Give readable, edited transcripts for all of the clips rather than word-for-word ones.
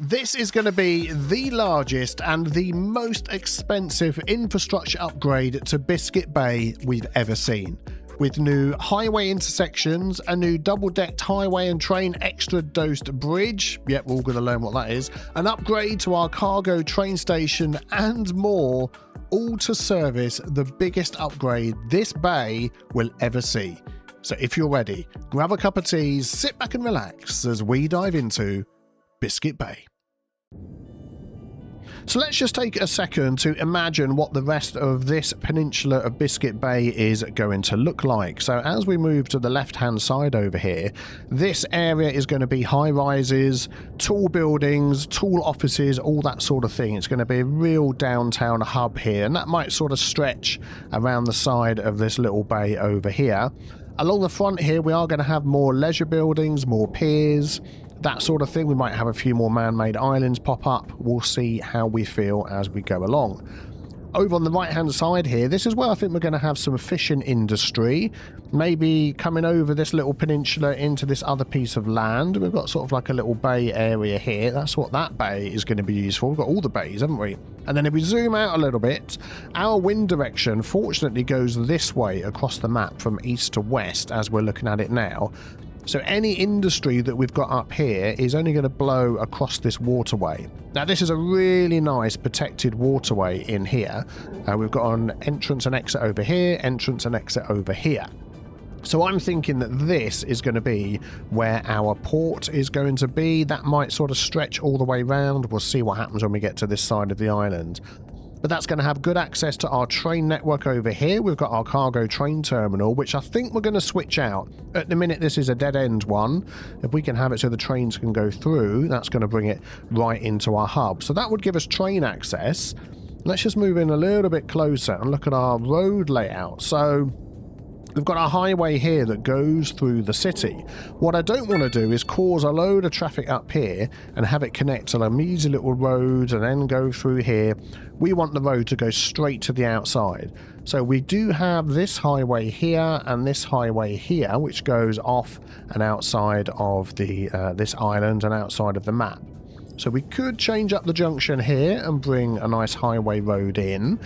This is going to be the largest and the most expensive infrastructure upgrade to Biscuit Bay we've ever seen. With new highway intersections, a new double-decked highway and train extra-dosed bridge, yep, we're all going to learn what that is, an upgrade to our cargo train station and more, all to service the biggest upgrade this bay will ever see. So if you're ready, grab a cup of tea, sit back and relax as we dive into Biscuit Bay. So let's just take a second to imagine what the rest of this peninsula of Biscuit Bay is going to look like. So as we move to the left-hand side over here, this area is going to be high-rises, tall buildings, tall offices, all that sort of thing. It's going to be a real downtown hub here, and that might sort of stretch around the side of this little bay over here. Along the front here, we are going to have more leisure buildings, more piers, that sort of thing. We might have a few more man-made islands pop up. We'll see how we feel as we go along. Over on the right-hand side here, this is where I think we're going to have some fishing industry. Maybe coming over this little peninsula into this other piece of land. We've got sort of like a little bay area here. That's what that bay is going to be used for. We've got all the bays, haven't we? And then if we zoom out a little bit, our wind direction fortunately goes this way across the map from east to west as we're looking at it now. So any industry that we've got up here is only going to blow across this waterway. Now this is a really nice protected waterway in here. We've got an entrance and exit over here, entrance and exit over here. So I'm thinking that this is going to be where our port is going to be. That might sort of stretch all the way round. We'll see what happens when we get to this side of the island. But that's going to have good access to our train network over here. We've got our cargo train terminal, which I think we're going to switch out. At the minute, this is a dead-end one. If we can have it so the trains can go through, that's going to bring it right into our hub. So that would give us train access. Let's just move in a little bit closer and look at our road layout. So we've got a highway here that goes through the city. What I don't want to do is cause a load of traffic up here and have it connect to a measly little road and then go through here. We want the road to go straight to the outside. So we do have this highway here and this highway here, which goes off and outside of the this island and outside of the map. So we could change up the junction here and bring a nice highway road in.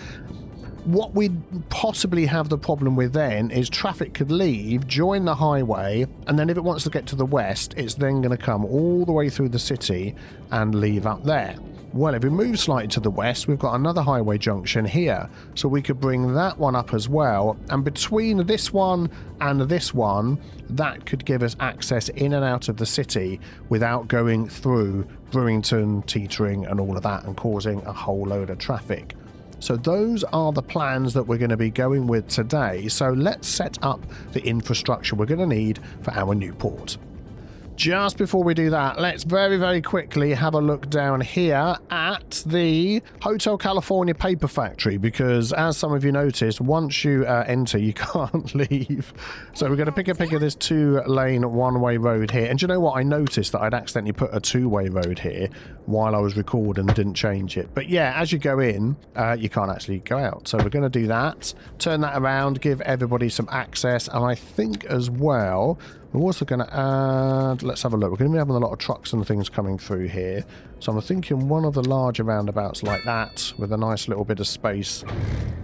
What we'd possibly have the problem with then is traffic could leave, join the highway, and then if it wants to get to the west, it's then going to come all the way through the city and leave up there. Well, if we move slightly to the west, we've got another highway junction here, so we could bring that one up as well, and between this one and this one, that could give us access in and out of the city without going through Brewington, Teetering, and all of that, and causing a whole load of traffic. So those are the plans that we're going to be going with today. So let's set up the infrastructure we're going to need for our new port. Just before we do that, let's very, very quickly have a look down here at the Hotel California paper factory, because as some of you noticed, once you enter, you can't leave. So we're going to pick a pick of this 2-lane one-way road here. And do you know what? I noticed that I'd accidentally put a 2-way road here while I was recording and didn't change it. But yeah, as you go in, you can't actually go out. So we're going to do that, turn that around, give everybody some access. And I think as well, we're also going to add, let's have a look, we're going to be having a lot of trucks and things coming through here. So I'm thinking one of the larger roundabouts like that, with a nice little bit of space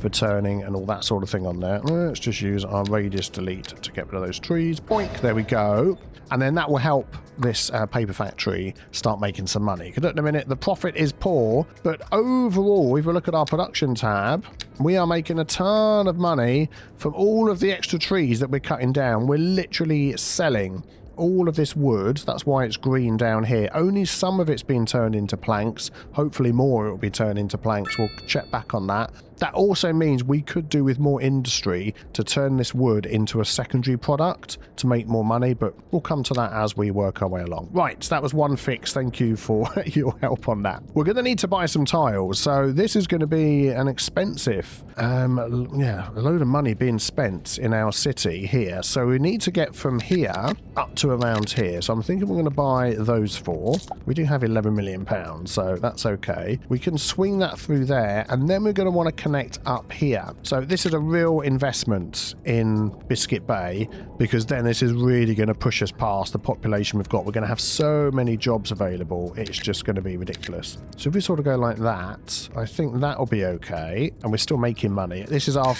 for turning and all that sort of thing on there. Let's just use our radius delete to get rid of those trees. Boink, there we go. And then that will help this paper factory start making some money. Because at the minute, the profit is poor, but overall, if we look at our production tab, we are making a ton of money from all of the extra trees that we're cutting down. We're literally selling all of this wood. That's why it's green down here. Only some of it's been turned into planks. Hopefully more it will be turned into planks. We'll check back on that. That also means we could do with more industry to turn this wood into a secondary product to make more money, but we'll come to that as we work our way along. Right, so that was one fix. Thank you for your help on that. We're going to need to buy some tiles, so this is going to be an expensive, a load of money being spent in our city here. So we need to get from here up to around here. So I'm thinking we're going to buy those 4. We do have £11 million, so that's okay. We can swing that through there, and then we're going to want to connect up here. So this is a real investment in Biscuit Bay, because then this is really going to push us past the population we've got. We're going to have so many jobs available, it's just going to be ridiculous. So if we sort of go like that, I think that'll be okay, and we're still making money. This is our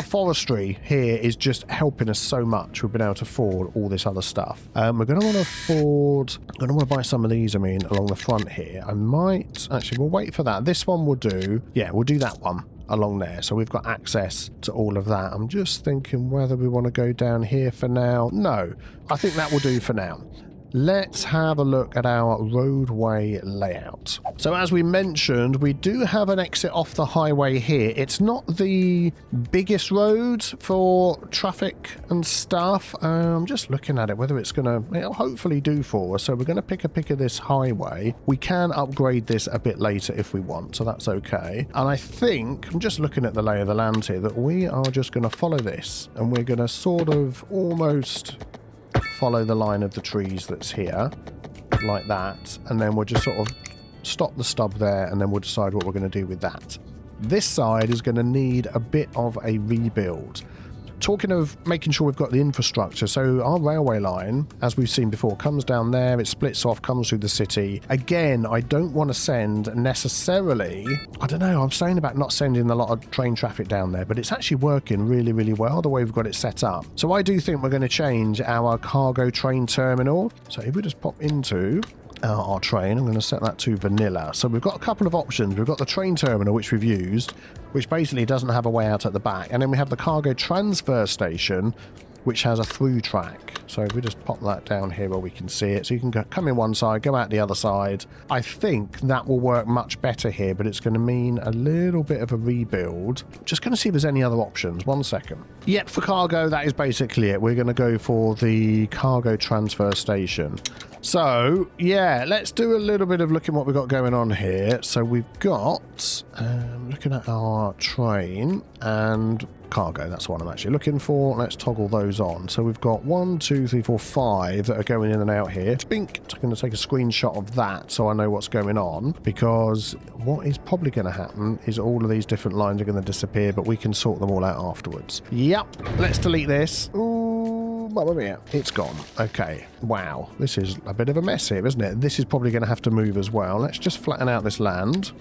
forestry here is just helping us so much. We've been able to afford all this other stuff. We're going to want to afford, I'm going to want to buy some of these, I mean, along the front here. I might, actually, we'll wait for that. This one will do, yeah, we'll do that one along there, so we've got access to all of that. I'm just thinking whether we want to go down here for now. No, I think that will do for now. Let's have a look at our roadway layout. So as we mentioned, we do have an exit off the highway here. It's not the biggest road for traffic and stuff. I'm just looking at it, whether it's it'll hopefully do for us. So we're going to pick a pick of this highway. We can upgrade this a bit later if we want, so that's okay. And I think, I'm just looking at the lay of the land here, that we are just going to follow this, and we're going to sort of almost follow the line of the trees that's here, like that, and then we'll just sort of stop the stub there, and then we'll decide what we're going to do with that. This side is going to need a bit of a rebuild. Talking of making sure we've got the infrastructure, so our railway line, as we've seen before, comes down there, it splits off, comes through the city. Again, I don't want to send necessarily, I don't know, I'm saying about not sending a lot of train traffic down there, but it's actually working really, really well the way we've got it set up. So I do think we're going to change our cargo train terminal. So if we just pop into our train, I'm going to set that to vanilla. So we've got a couple of options. We've got the train terminal, which we've used, which basically doesn't have a way out at the back. And then we have the cargo transfer station, which has a through track. So if we just pop that down here where we can see it. So you can come in one side, go out the other side. I think that will work much better here, but it's going to mean a little bit of a rebuild. Just going to see if there's any other options. 1 second. Yep, for cargo, that is basically it. We're going to go for the cargo transfer station. So, yeah, let's do a little bit of looking what we've got going on here. So we've got, looking at our train and cargo, that's what I'm actually looking for. Let's toggle those on. So we've got 1, 2, 3, 4, 5 that are going in and out here. Bink. I'm going to take a screenshot of that so I know what's going on, because what is probably going to happen is all of these different lines are going to disappear, but we can sort them all out afterwards. Yep, let's delete this. Ooh, mamma mia, it's gone. Okay, wow, this is a bit of a mess here, isn't it? This is probably going to have to move as well. Let's just flatten out this land.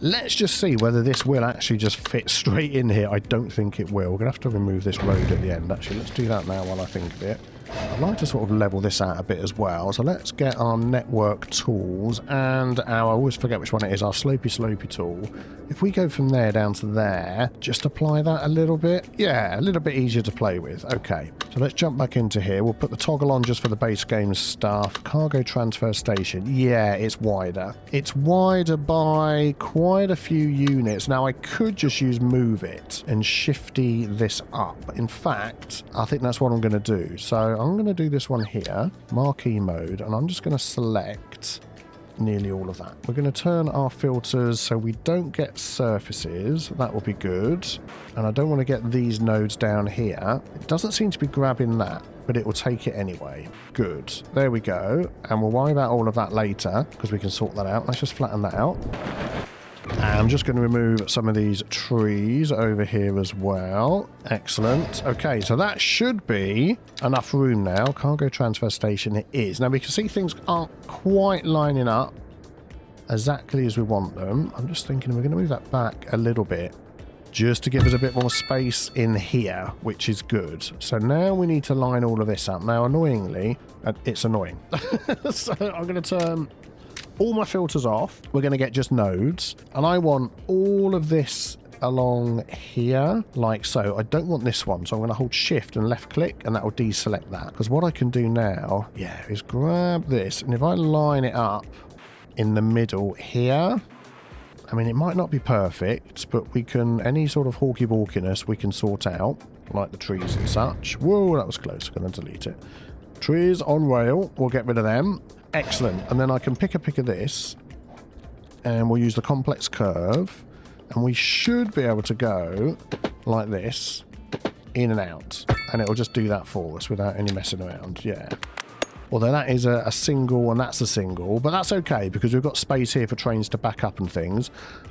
Let's just see whether this will actually just fit straight in here. I don't think it will. We're going to have to remove this road at the end. Actually, let's do that now while I think of it. I'd like to sort of level this out a bit as well. So let's get our network tools and our, I always forget which one it is, our slopey tool. If we go from there down to there, just apply that a little bit. Yeah, a little bit easier to play with. Okay, so let's jump back into here. We'll put the toggle on just for the base game stuff. Cargo transfer station. Yeah, it's wider. It's wider by quite a few units. Now, I could just use move it and shifty this up. In fact, I think that's what I'm going to do. So I'm going to do this one here, marquee mode, and I'm just going to select nearly all of that. We're going to turn our filters so we don't get surfaces. That will be good. And I don't want to get these nodes down here. It doesn't seem to be grabbing that, but it will take it anyway. Good. There we go. And we'll worry about all of that later because we can sort that out. Let's just flatten that out. I'm just going to remove some of these trees over here as well. Excellent. Okay, so that should be enough room now. Cargo transfer station it is. Now we can see things aren't quite lining up exactly as we want them. I'm just thinking we're going to move that back a little bit just to give us a bit more space in here, which is good. So now we need to line all of this up. Now, annoyingly, it's annoying. So I'm going to turn all my filters off. We're going to get just nodes, and I want all of this along here like so. I don't want this one, so I'm going to hold shift and left click, and that will deselect that, because what I can do now, yeah, is grab this, and if I line it up in the middle here, I mean, it might not be perfect, but we can, any sort of hawky-balkiness we can sort out, like the trees and such. Whoa, that was close. I'm going to delete it. Trees on rail, we'll get rid of them. Excellent. And then I can pick a pick of this, and we'll use the complex curve, and we should be able to go like this, in and out, and it'll just do that for us without any messing around. Yeah. Although that is a single and that's a single, but that's okay because we've got space here for trains to back up and things.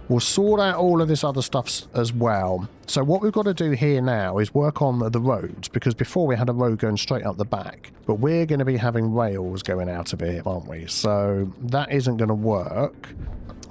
We'll sort out all of this other stuff as well. So what we've got to do here now is work on the roads, because before we had a road going straight up the back, but we're going to be having rails going out of here, aren't we? So that isn't going to work.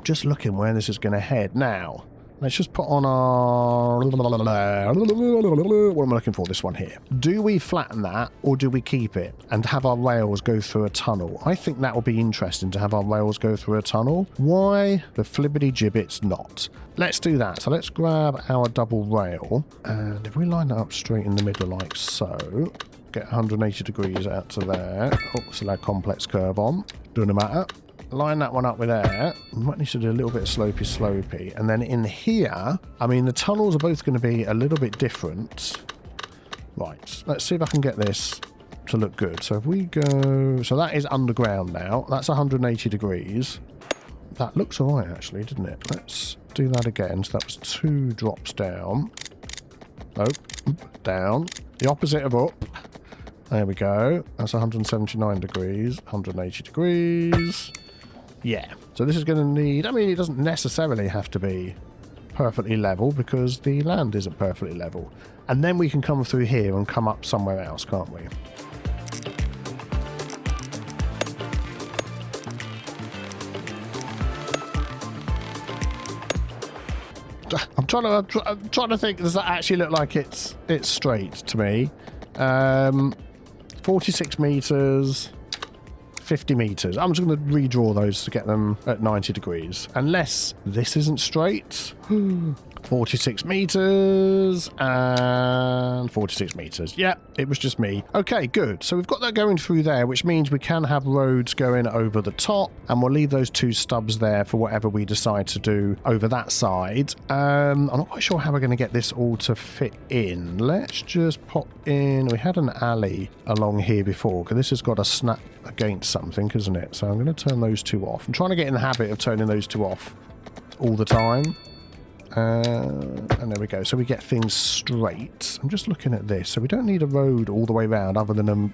Just looking where this is going to head. Now, let's just put on our... What am I looking for? This one here. Do we flatten that or do we keep it and have our rails go through a tunnel? I think that would be interesting to have our rails go through a tunnel. Why the flibbity gibbets not? Let's do that. So let's grab our double rail, and if we line that up straight in the middle like so, get 180 degrees out to there. Oh, so that complex curve on. Doesn't matter. Line that one up with there. We might need to do a little bit of slopey. And then in here, I mean, the tunnels are both going to be a little bit different. Right, let's see if I can get this to look good. So if we go... So that is underground now. That's 180 degrees. That looks all right, actually, didn't it? Let's do that again. So that was 2 drops down. Nope. Down. The opposite of up. There we go. That's 179 degrees. 180 degrees. Yeah, so this is going to need... I mean, it doesn't necessarily have to be perfectly level because the land isn't perfectly level. And then we can come through here and come up somewhere else, can't we? I'm trying to think, does that actually look like it's straight to me? 46 meters... 50 meters. I'm just going to redraw those to get them at 90 degrees. Unless this isn't straight. 46 meters and 46 meters. Yeah, it was just me. Okay, good. So we've got that going through there, which means we can have roads going over the top, and we'll leave those 2 stubs there for whatever we decide to do over that side. I'm not quite sure how we're going to get this all to fit in. Let's just pop in. We had an alley along here before, because this has got to snap against something, isn't it? So I'm going to turn those 2 off. I'm trying to get in the habit of turning those 2 off all the time. And there we go. So we get things straight. I'm just looking at this. So we don't need a road all the way around other than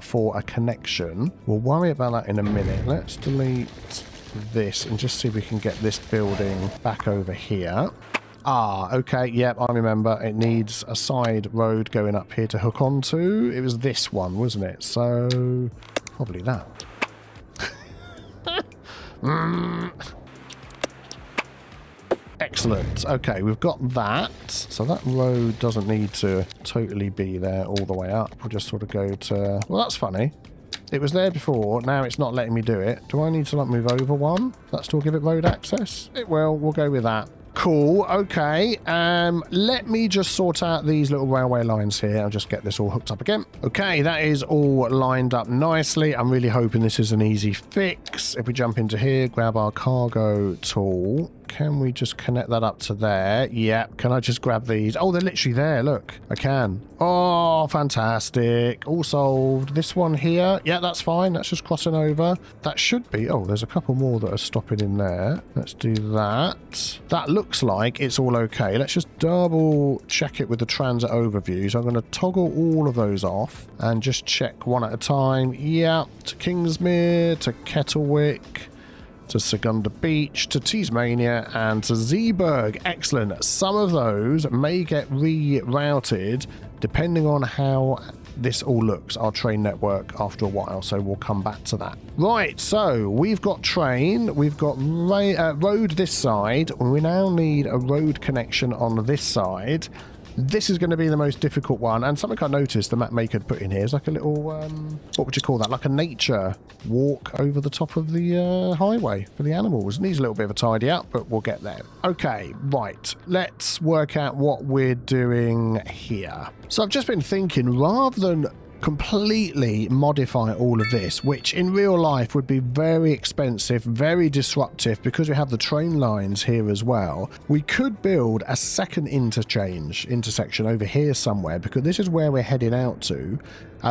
for a connection. We'll worry about that in a minute. Let's delete this and just see if we can get this building back over here. Ah, okay. Yep, I remember. It needs a side road going up here to hook onto. It was this one, wasn't it? So probably that. Excellent. Okay, we've got that. So that road doesn't need to totally be there all the way up. We'll just sort of go to... Well, that's funny. It was there before. Now it's not letting me do it. Do I need to like move over one? Does that still give it road access? It will. We'll go with that. Cool. Okay. Let me just sort out these little railway lines here. I'll just get this all hooked up again. Okay, that is all lined up nicely. I'm really hoping this is an easy fix. If we jump into here, grab our cargo tool. Can we just connect that up to there? Yeah. Can I just grab these? Oh, they're literally there. Look, I can. Oh, fantastic. All solved. This one here. Yeah, that's fine. That's just crossing over. That should be... Oh, there's a couple more that are stopping in there. Let's do that. That looks like it's all okay. Let's just double check it with the transit overview. So I'm going to toggle all of those off and just check one at a time. Yeah. To Kingsmere, to Kettlewick, to Secunda Beach, to Tasmania, and to Zeeburgh. Excellent. Some of those may get rerouted depending on how this all looks, our train network, after a while, so we'll come back to that. Right, so we've got train, we've got road this side, we now need a road connection on this side. This is going to be the most difficult one, and something I noticed the map maker put in here is like a little, what would you call that, like a nature walk over the top of the highway for the animals. It needs a little bit of a tidy up, but we'll get there. Okay, right, let's work out what we're doing here. So I've just been thinking, rather than completely modify all of this, which in real life would be very expensive, very disruptive, because we have the train lines here as well, we could build a second intersection over here somewhere, because this is where we're heading out to.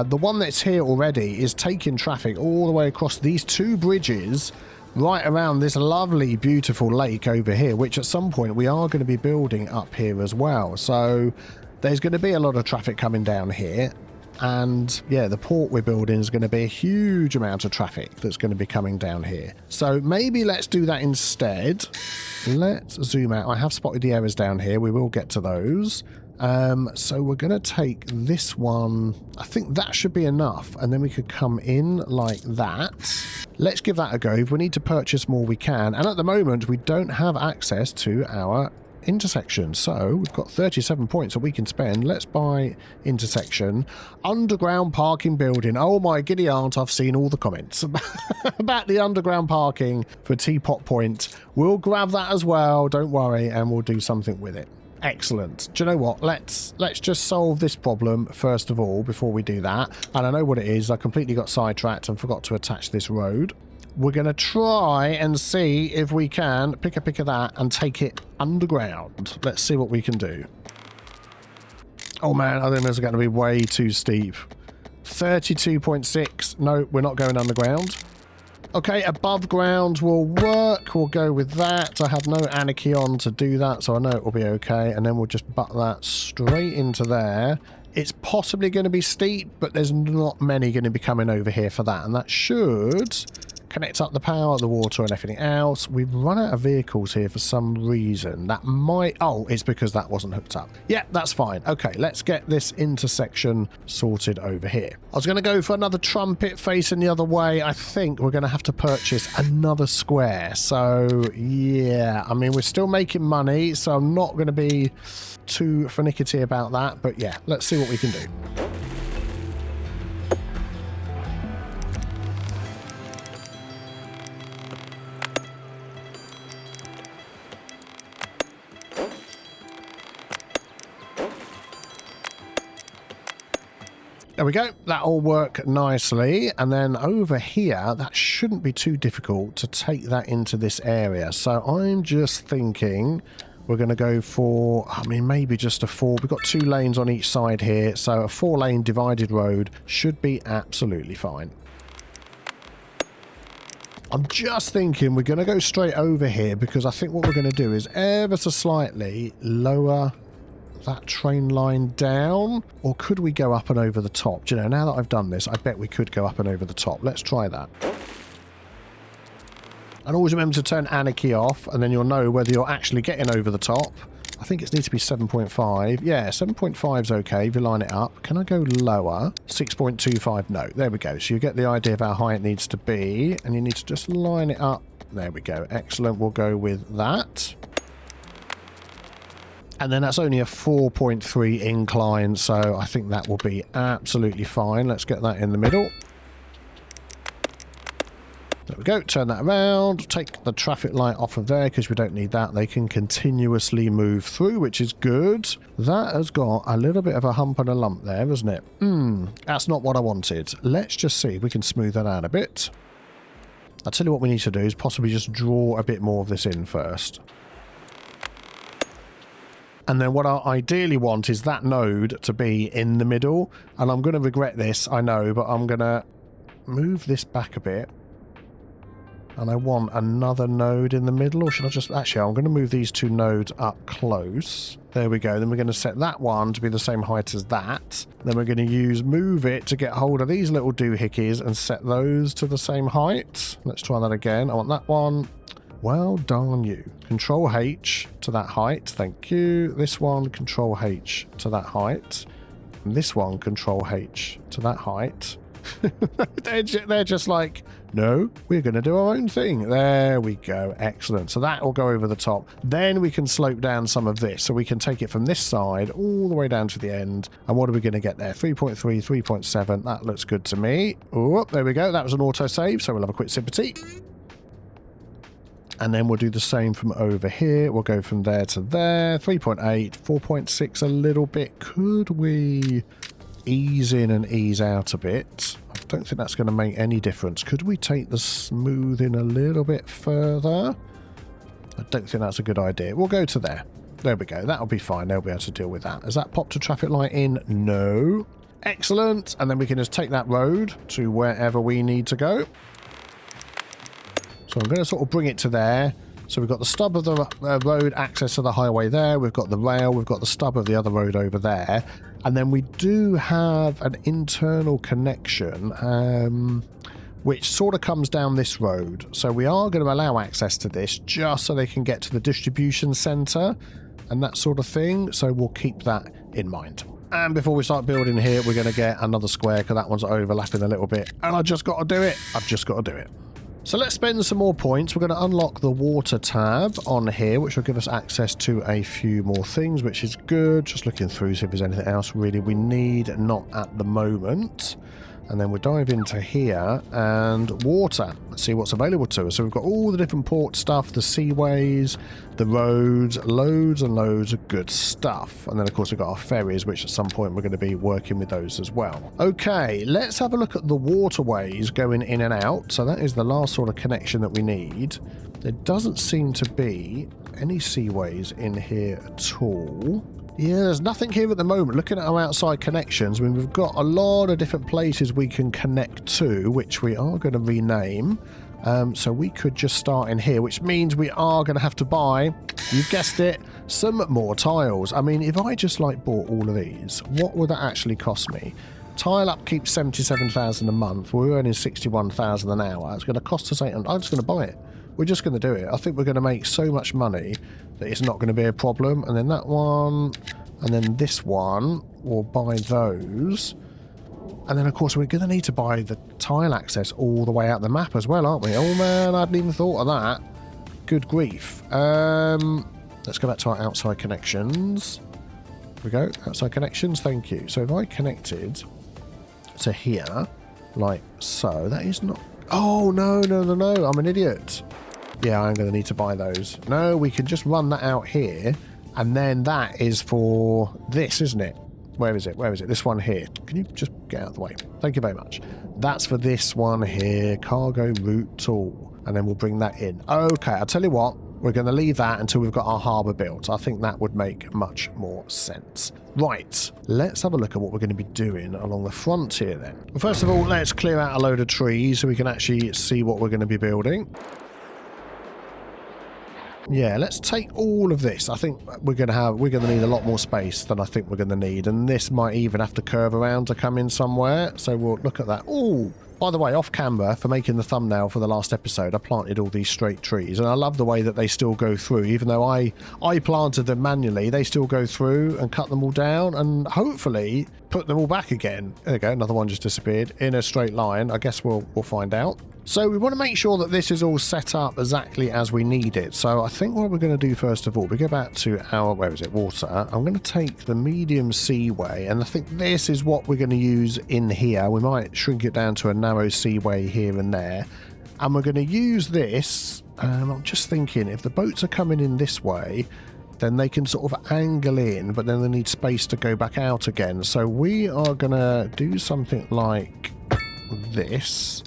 The one that's here already is taking traffic all the way across these 2 bridges right around this lovely, beautiful lake over here, which at some point we are going to be building up here as well. So there's going to be a lot of traffic coming down here. And yeah, the port we're building is going to be a huge amount of traffic that's going to be coming down here. So maybe let's do that instead. Let's zoom out. I have spotted the errors down here. We will get to those. So we're going to take this one. I think that should be enough. And then we could come in like that. Let's give that a go. If we need to purchase more, we can. And at the moment, we don't have access to our intersection. So we've got 37 points that we can spend. Let's buy intersection. Underground parking building. Oh my giddy aunt, I've seen all the comments about the underground parking for Teapot Point. We'll grab that as well. Don't worry. And we'll do something with it. Excellent. Do you know what? Let's just solve this problem first of all before we do that. And I know what it is. I completely got sidetracked and forgot to attach this road. We're going to try and see if we can pick a pick of that and take it underground. Let's see what we can do. Oh man, I think this is going to be way too steep. 32.6. No, we're not going underground. Okay, above ground will work. We'll go with that. I have no anarchy on to do that, so I know it will be okay. And then we'll just butt that straight into there. It's possibly going to be steep, but there's not many going to be coming over here for that. And that should connect up the power, the water, and everything else. We've run out of vehicles here for some reason. That might... Oh, it's because that wasn't hooked up. Yeah, that's fine. Okay, let's get this intersection sorted over here. I was going to go for another trumpet facing the other way. I think we're going to have to purchase another square. So, yeah. I mean, we're still making money, so I'm not going to be too finicky about that. But yeah, let's see what we can do. There we go. That'll work nicely. And then over here, that shouldn't be too difficult to take that into this area. So I'm just thinking we're going to go for, I mean, maybe just a 4. We've got 2 lanes on each side here. So a 4-lane divided road should be absolutely fine. I'm just thinking we're going to go straight over here because I think what we're going to do is ever so slightly lower that train line down. Or could we go up and over the top? Do you know, now that I've done this, I bet we could go up and over the top. Let's try that. And always remember to turn anarchy off, and then you'll know whether you're actually getting over the top. I think it needs to be 7.5. Yeah, 7.5 is okay if you line it up. Can I go lower? 6.25. No, there we go. So you get the idea of how high it needs to be, and you need to just line it up. There we go. Excellent. We'll go with that. And then that's only a 4.3 incline, so I think that will be absolutely fine. Let's get that in the middle. There we go. Turn that around. Take the traffic light off of there because we don't need that. They can continuously move through, which is good. That has got a little bit of a hump and a lump there, isn't it? That's not what I wanted. Let's just see if we can smooth that out a bit. I'll tell you what we need to do is possibly just draw a bit more of this in first. And then what I ideally want is that node to be in the middle. And I'm going to regret this, I know, but I'm going to move this back a bit. And I want another node in the middle, or should I just... Actually, I'm going to move these 2 nodes up close. There we go. Then we're going to set that one to be the same height as that. Then we're going to use move it to get hold of these little doohickeys and set those to the same height. Let's try that again. I want that one. Well done you. Control H to that height. Thank you. This one, Control H to that height. And this one, Control H to that height. They're just like, no, we're going to do our own thing. There we go. Excellent. So that will go over the top. Then we can slope down some of this. So we can take it from this side all the way down to the end. And what are we going to get there? 3.3, 3.7. That looks good to me. Oh, there we go. That was an autosave. So we'll have a quick sip of tea. And then we'll do the same from over here. We'll go from there to there. 3.8, 4.6 a little bit. Could we ease in and ease out a bit? I don't think that's going to make any difference. Could we take the smooth in a little bit further? I don't think that's a good idea. We'll go to there. There we go. That'll be fine. They'll be able to deal with that. Has that popped a traffic light in? No. Excellent. And then we can just take that road to wherever we need to go. So I'm going to sort of bring it to there. So we've got the stub of the road access to the highway there. We've got the rail. We've got the stub of the other road over there. And then we do have an internal connection, which sort of comes down this road. So we are going to allow access to this just so they can get to the distribution centre and that sort of thing. So we'll keep that in mind. And before we start building here, we're going to get another square because that one's overlapping a little bit. And I just got to do it. I've just got to do it. So let's spend some more points. We're going to unlock the water tab on here, which will give us access to a few more things, which is good. Just looking through, see if there's anything else really we need. Not at the moment. And then we'll dive into here and water. Let's see what's available to us. So we've got all the different port stuff, the seaways, the roads, loads and loads of good stuff. And then, of course, we've got our ferries, which at some point we're going to be working with those as well. Okay, let's have a look at the waterways going in and out. So that is the last sort of connection that we need. There doesn't seem to be any seaways in here at all. Yeah, there's nothing here at the moment. Looking at our outside connections, I mean, we've got a lot of different places we can connect to, which we are going to rename. So we could just start in here, which means we are going to have to buy, you've guessed it, some more tiles. I mean, if I just like bought all of these, what would that actually cost me? Tile upkeep 77,000 a month. We're earning 61,000 an hour. It's going to cost us 800. I'm just going to buy it. We're just going to do it. I think we're going to make so much money that it's not going to be a problem. And then that one, and then this one, we'll buy those. And then, of course, we're going to need to buy the tile access all the way out the map as well, aren't we? Oh, man, I hadn't even thought of that. Good grief. Let's go back to our outside connections. Here we go. Outside connections. Thank you. So if I connected to here, like so, that is not... Oh, no, no, no, no. I'm an idiot. Yeah, I'm going to need to buy those. No, we can just run that out here. And then that is for this, isn't it? Where is it? Where is it? This one here. Can you just get out of the way? Thank you very much. That's for this one here. Cargo route tool. And then we'll bring that in. Okay, I'll tell you what. We're going to leave that until we've got our harbour built. I think that would make much more sense. Right, let's have a look at what we're going to be doing along the frontier then. Well, first of all, let's clear out a load of trees so we can actually see what we're going to be building. Yeah, let's take all of this. I think we're going to need a lot more space than I think we're going to need. And this might even have to curve around to come in somewhere. So we'll look at that. Oh, by the way, off camera, for making the thumbnail for the last episode, I planted all these straight trees. And I love the way that they still go through. Even though I planted them manually, they still go through and cut them all down and hopefully put them all back again. There we go, another one just disappeared in a straight line. I guess we'll find out. So we want to make sure that this is all set up exactly as we need it. So I think what we're going to do first of all, we go back to our, where is it, water. I'm going to take the medium seaway, and I think this is what we're going to use in here. We might shrink it down to a narrow seaway here and there. And we're going to use this, and I'm just thinking, if the boats are coming in this way, then they can sort of angle in, but then they need space to go back out again. So we are going to do something like this.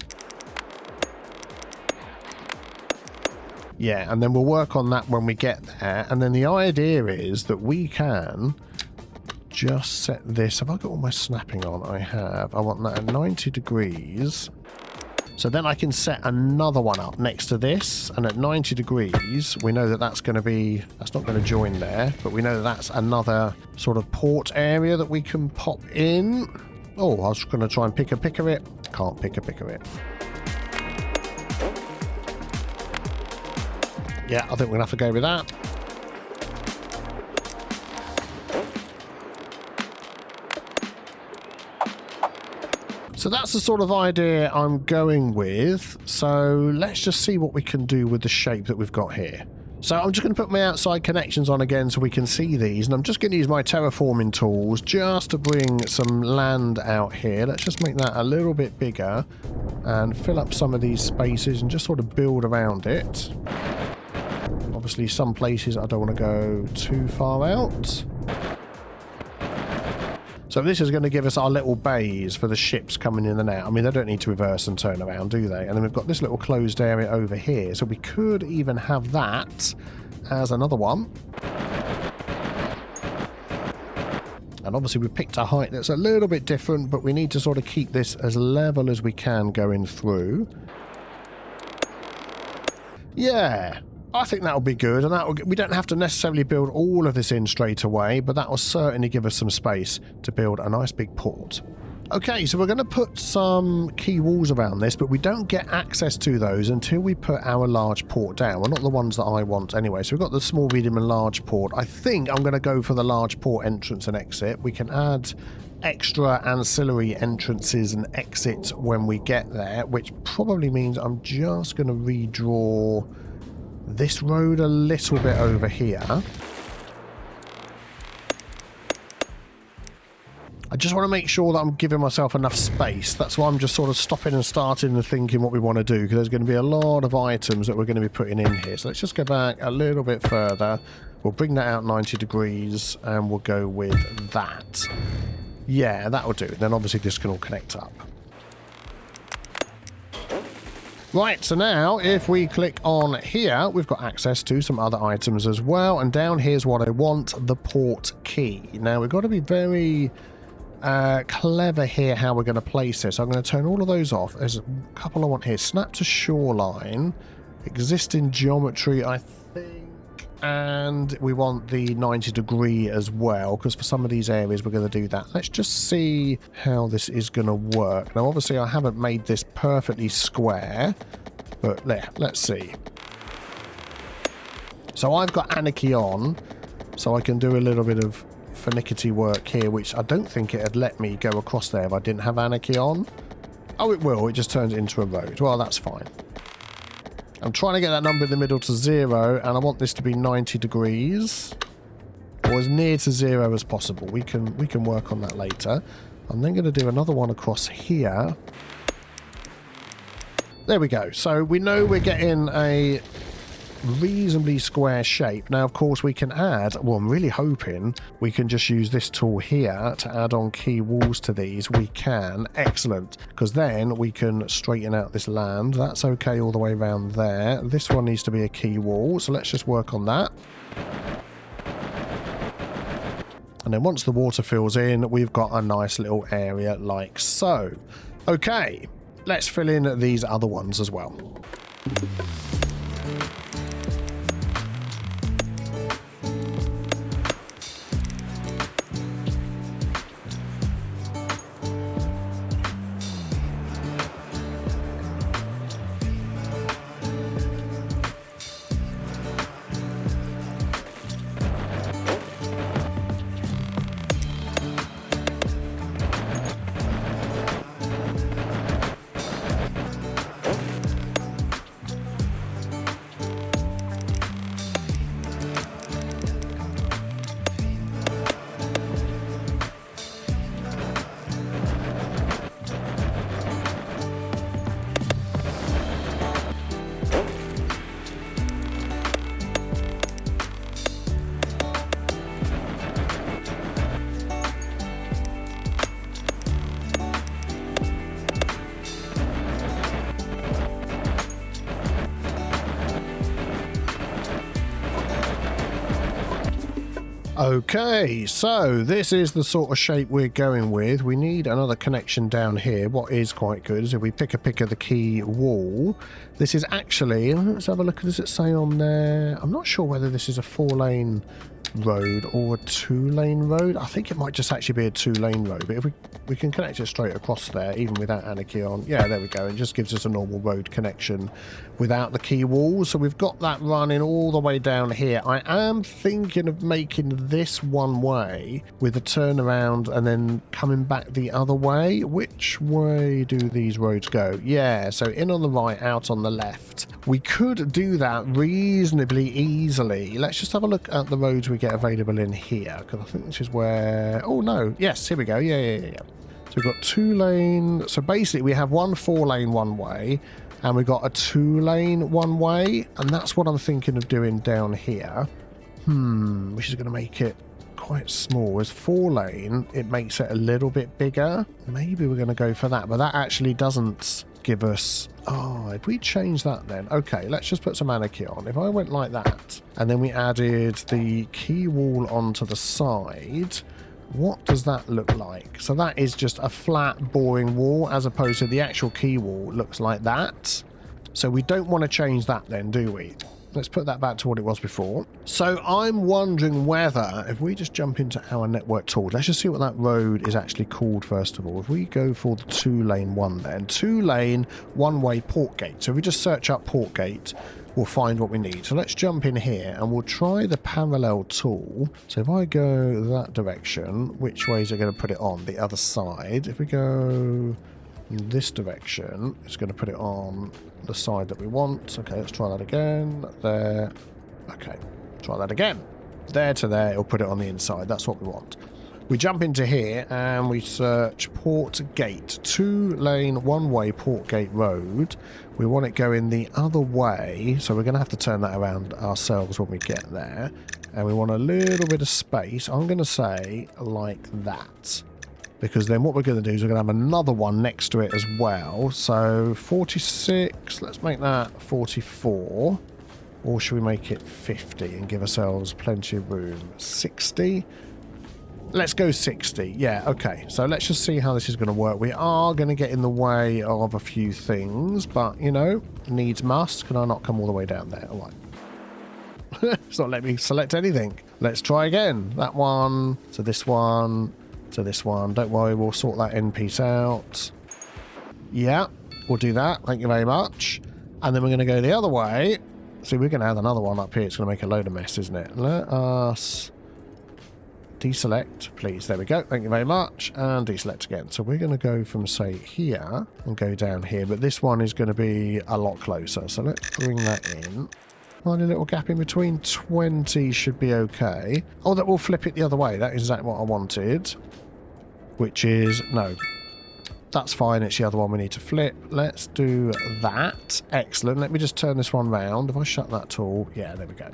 Yeah, and then we'll work on that when we get there. And then the idea is that we can just set this. Have I got all my snapping on? I have. I want that at 90 degrees. So then I can set another one up next to this. And at 90 degrees, we know that that's going to be... That's not going to join there. But we know that that's another sort of port area that we can pop in. Oh, I was going to try and picker it. Can't picker it. Yeah, I think we're going to have to go with that. So that's the sort of idea I'm going with. So let's just see what we can do with the shape that we've got here. So I'm just going to put my outside connections on again so we can see these. And I'm just going to use my terraforming tools just to bring some land out here. Let's just make that a little bit bigger and fill up some of these spaces and just sort of build around it. Obviously, some places I don't want to go too far out. So this is going to give us our little bays for the ships coming in and out. I mean, they don't need to reverse and turn around, do they? And then we've got this little closed area over here. So we could even have that as another one. And obviously we picked a height that's a little bit different, but we need to sort of keep this as level as we can going through. Yeah. I think that'll be good, and we don't have to necessarily build all of this in straight away, but that will certainly give us some space to build a nice big port. Okay, so we're going to put some key walls around this, but we don't get access to those until we put our large port down. Well, not the ones that I want anyway. So we've got the small, medium and large port. I think I'm going to go for the large port entrance and exit. We can add extra ancillary entrances and exits when we get there, which probably means I'm just going to redraw this road a little bit over here. I just want to make sure that I'm giving myself enough space. That's why I'm just sort of stopping and starting and thinking what we want to do, because there's going to be a lot of items that we're going to be putting in here. So let's just go back a little bit further. We'll bring that out 90 degrees and we'll go with that. Yeah, that will do. Then obviously this can all connect up. Right, so now if we click on here, we've got access to some other items as well. And down here's what I want, the port key. Now we've got to be very clever here how we're going to place this. I'm going to turn all of those off. There's a couple I want here. Snap to shoreline, existing geometry, I think, and we want the 90 degree as well, because for some of these areas we're going to do that. Let's just see how this is going to work. Now obviously I haven't made this perfectly square, but let's see. So I've got Anarchy on, so I can do a little bit of finickety work here, which I don't think it had let me go across there if I didn't have Anarchy on. Oh, it will. It just turns it into a road. Well, that's fine. I'm trying to get that number in the middle to 0, and I want this to be 90 degrees, or as near to 0 as possible. We can work on that later. I'm then going to do another one across here. There we go. So we know we're getting a reasonably square shape. Now, of course, we can add, well, I'm really hoping we can just use this tool here to add on key walls to these. We can. Excellent. Because then we can straighten out this land. That's okay all the way around there. This one needs to be a key wall, so let's just work on that. And then once the water fills in, we've got a nice little area like so. Okay, let's fill in these other ones as well. Okay, so this is the sort of shape we're going with. We need another connection down here. What is quite good is if we pick of the key wall. This is actually, let's have a look. Does it say on there? I'm not sure whether this is a 4-lane road or a 2-lane road. I think it might just actually be a 2-lane road, but if we can connect it straight across there even without Anarchy on. Yeah, there we go. It just gives us a normal road connection without the key wall. So we've got that running all the way down here. I am thinking of making this one way with a turnaround and then coming back the other way. Which way do these roads go? Yeah, so in on the right, out on the left. We could do that reasonably easily. Let's just have a look at the roads we get available in here, because I think this is where... Oh, no. Yes, here we go. Yeah. So we've got 2-lane. So basically we have one 4-lane one-way, and we've got a 2-lane one-way, and that's what I'm thinking of doing down here. Which is going to make it quite small. As 4-lane, it makes it a little bit bigger. Maybe we're going to go for that, but that actually doesn't give us... Oh, if we change that then... Okay, let's just put some Anarchy on. If I went like that, and then we added the key wall onto the side, what does that look like? So that is just a flat, boring wall, as opposed to the actual key wall looks like that. So we don't want to change that then, do we? Let's put that back to what it was before. So I'm wondering whether, if we just jump into our network tools, let's just see what that road is actually called first of all. If we go for the 2-lane one then, 2-lane, one-way Portgate. So if we just search up Portgate, we'll find what we need. So let's jump in here and we'll try the parallel tool. So if I go that direction, which way is it going to put it on? The other side. If we go in this direction, it's going to put it on the side that we want. Okay, let's try that again. There. Okay, try that again. There to there, it'll put it on the inside. That's what we want. We jump into here and we search Portgate, 2-lane, one-way Portgate Road. We want it going the other way, so we're going to have to turn that around ourselves when we get there. And we want a little bit of space. I'm going to say like that. Because then what we're going to do is we're going to have another one next to it as well. So 46, let's make that 44. Or should we make it 50 and give ourselves plenty of room? 60? Let's go 60. Yeah, okay. So let's just see how this is going to work. We are going to get in the way of a few things, but, you know, needs must. Can I not come all the way down there? All right. It's not letting me select anything. Let's try again. That one to this one. To this one. Don't worry, we'll sort that end piece out. Yeah, we'll do that. Thank you very much. And then we're going to go the other way. See, we're going to add another one up here. It's going to make a load of mess, isn't it? Let us deselect, please. There we go. Thank you very much. And deselect again. So we're going to go from, say, here and go down here. But this one is going to be a lot closer. So let's bring that in. Find a little gap in between. 20 should be okay. Oh, that will flip it the other way. That is exactly what I wanted. Which is, no, that's fine. It's the other one we need to flip. Let's do that. Excellent. Let me just turn this one round. If I shut that tool, yeah, there we go.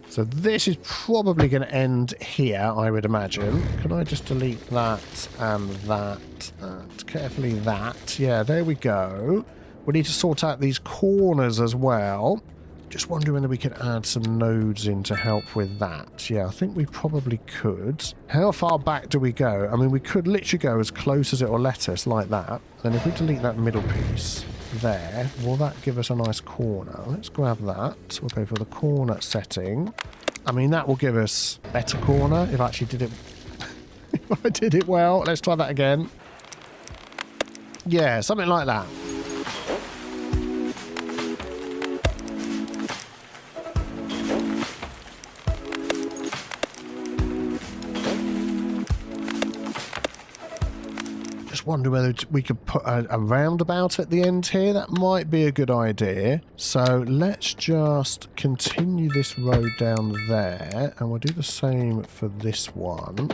So this is probably going to end here, I would imagine. Can I just delete that and that and carefully that? Yeah, there we go. We need to sort out these corners as well. Just wondering whether we could add some nodes in to help with that. Yeah, I think we probably could. How far back do we go? I mean, we could literally go as close as it will let us, like that. Then if we delete that middle piece there, will that give us a nice corner? Let's grab that. We'll go for the corner setting. I mean, that will give us a better corner if I actually did it. If I did it well. Let's try that again. Yeah, something like that. Wonder whether we could put a roundabout at the end here. That might be a good idea. So let's just continue this road down there and we'll do the same for this one.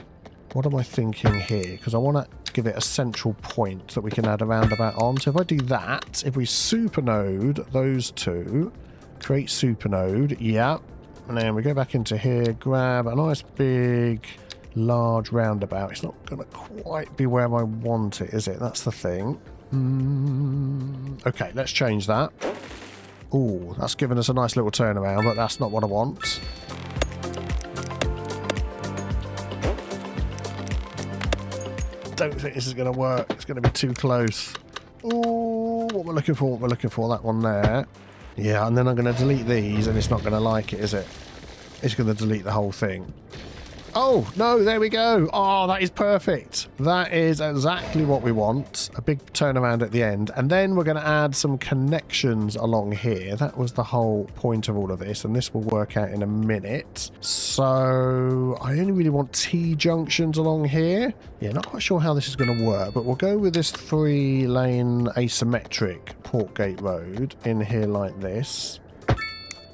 What am I thinking here? Because I want to give it a central point that we can add a roundabout on. So if I do that, if we supernode those two, create supernode, yeah, and then we go back into here, grab a nice big large roundabout. It's not going to quite be where I want it, is it? That's the thing. Okay, let's change that. Oh, that's given us a nice little turnaround, but that's not what I want. Don't think this is going to work. It's going to be too close. Oh, what we're looking for, what we're looking for, that one there. Yeah, and then I'm going to delete these, and it's not going to like it, is it? It's going to delete the whole thing. Oh, no, there we go. Oh, that is perfect. That is exactly what we want. A big turnaround at the end. And then we're going to add some connections along here. That was the whole point of all of this. And this will work out in a minute. So I only really want T-junctions along here. Yeah, not quite sure how this is going to work. But we'll go with this 3-lane asymmetric Portgate Road in here like this.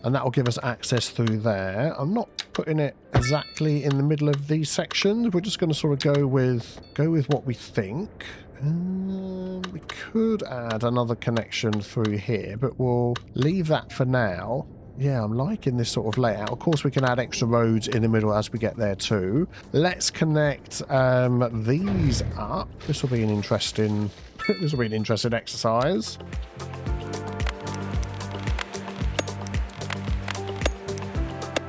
And that will give us access through there. I'm not putting it exactly in the middle of these sections. We're just going to sort of go with what we think. We could add another connection through here, but we'll leave that for now. Yeah, I'm liking this sort of layout. Of course, we can add extra roads in the middle as we get there too. Let's connect these up. This will be an interesting exercise.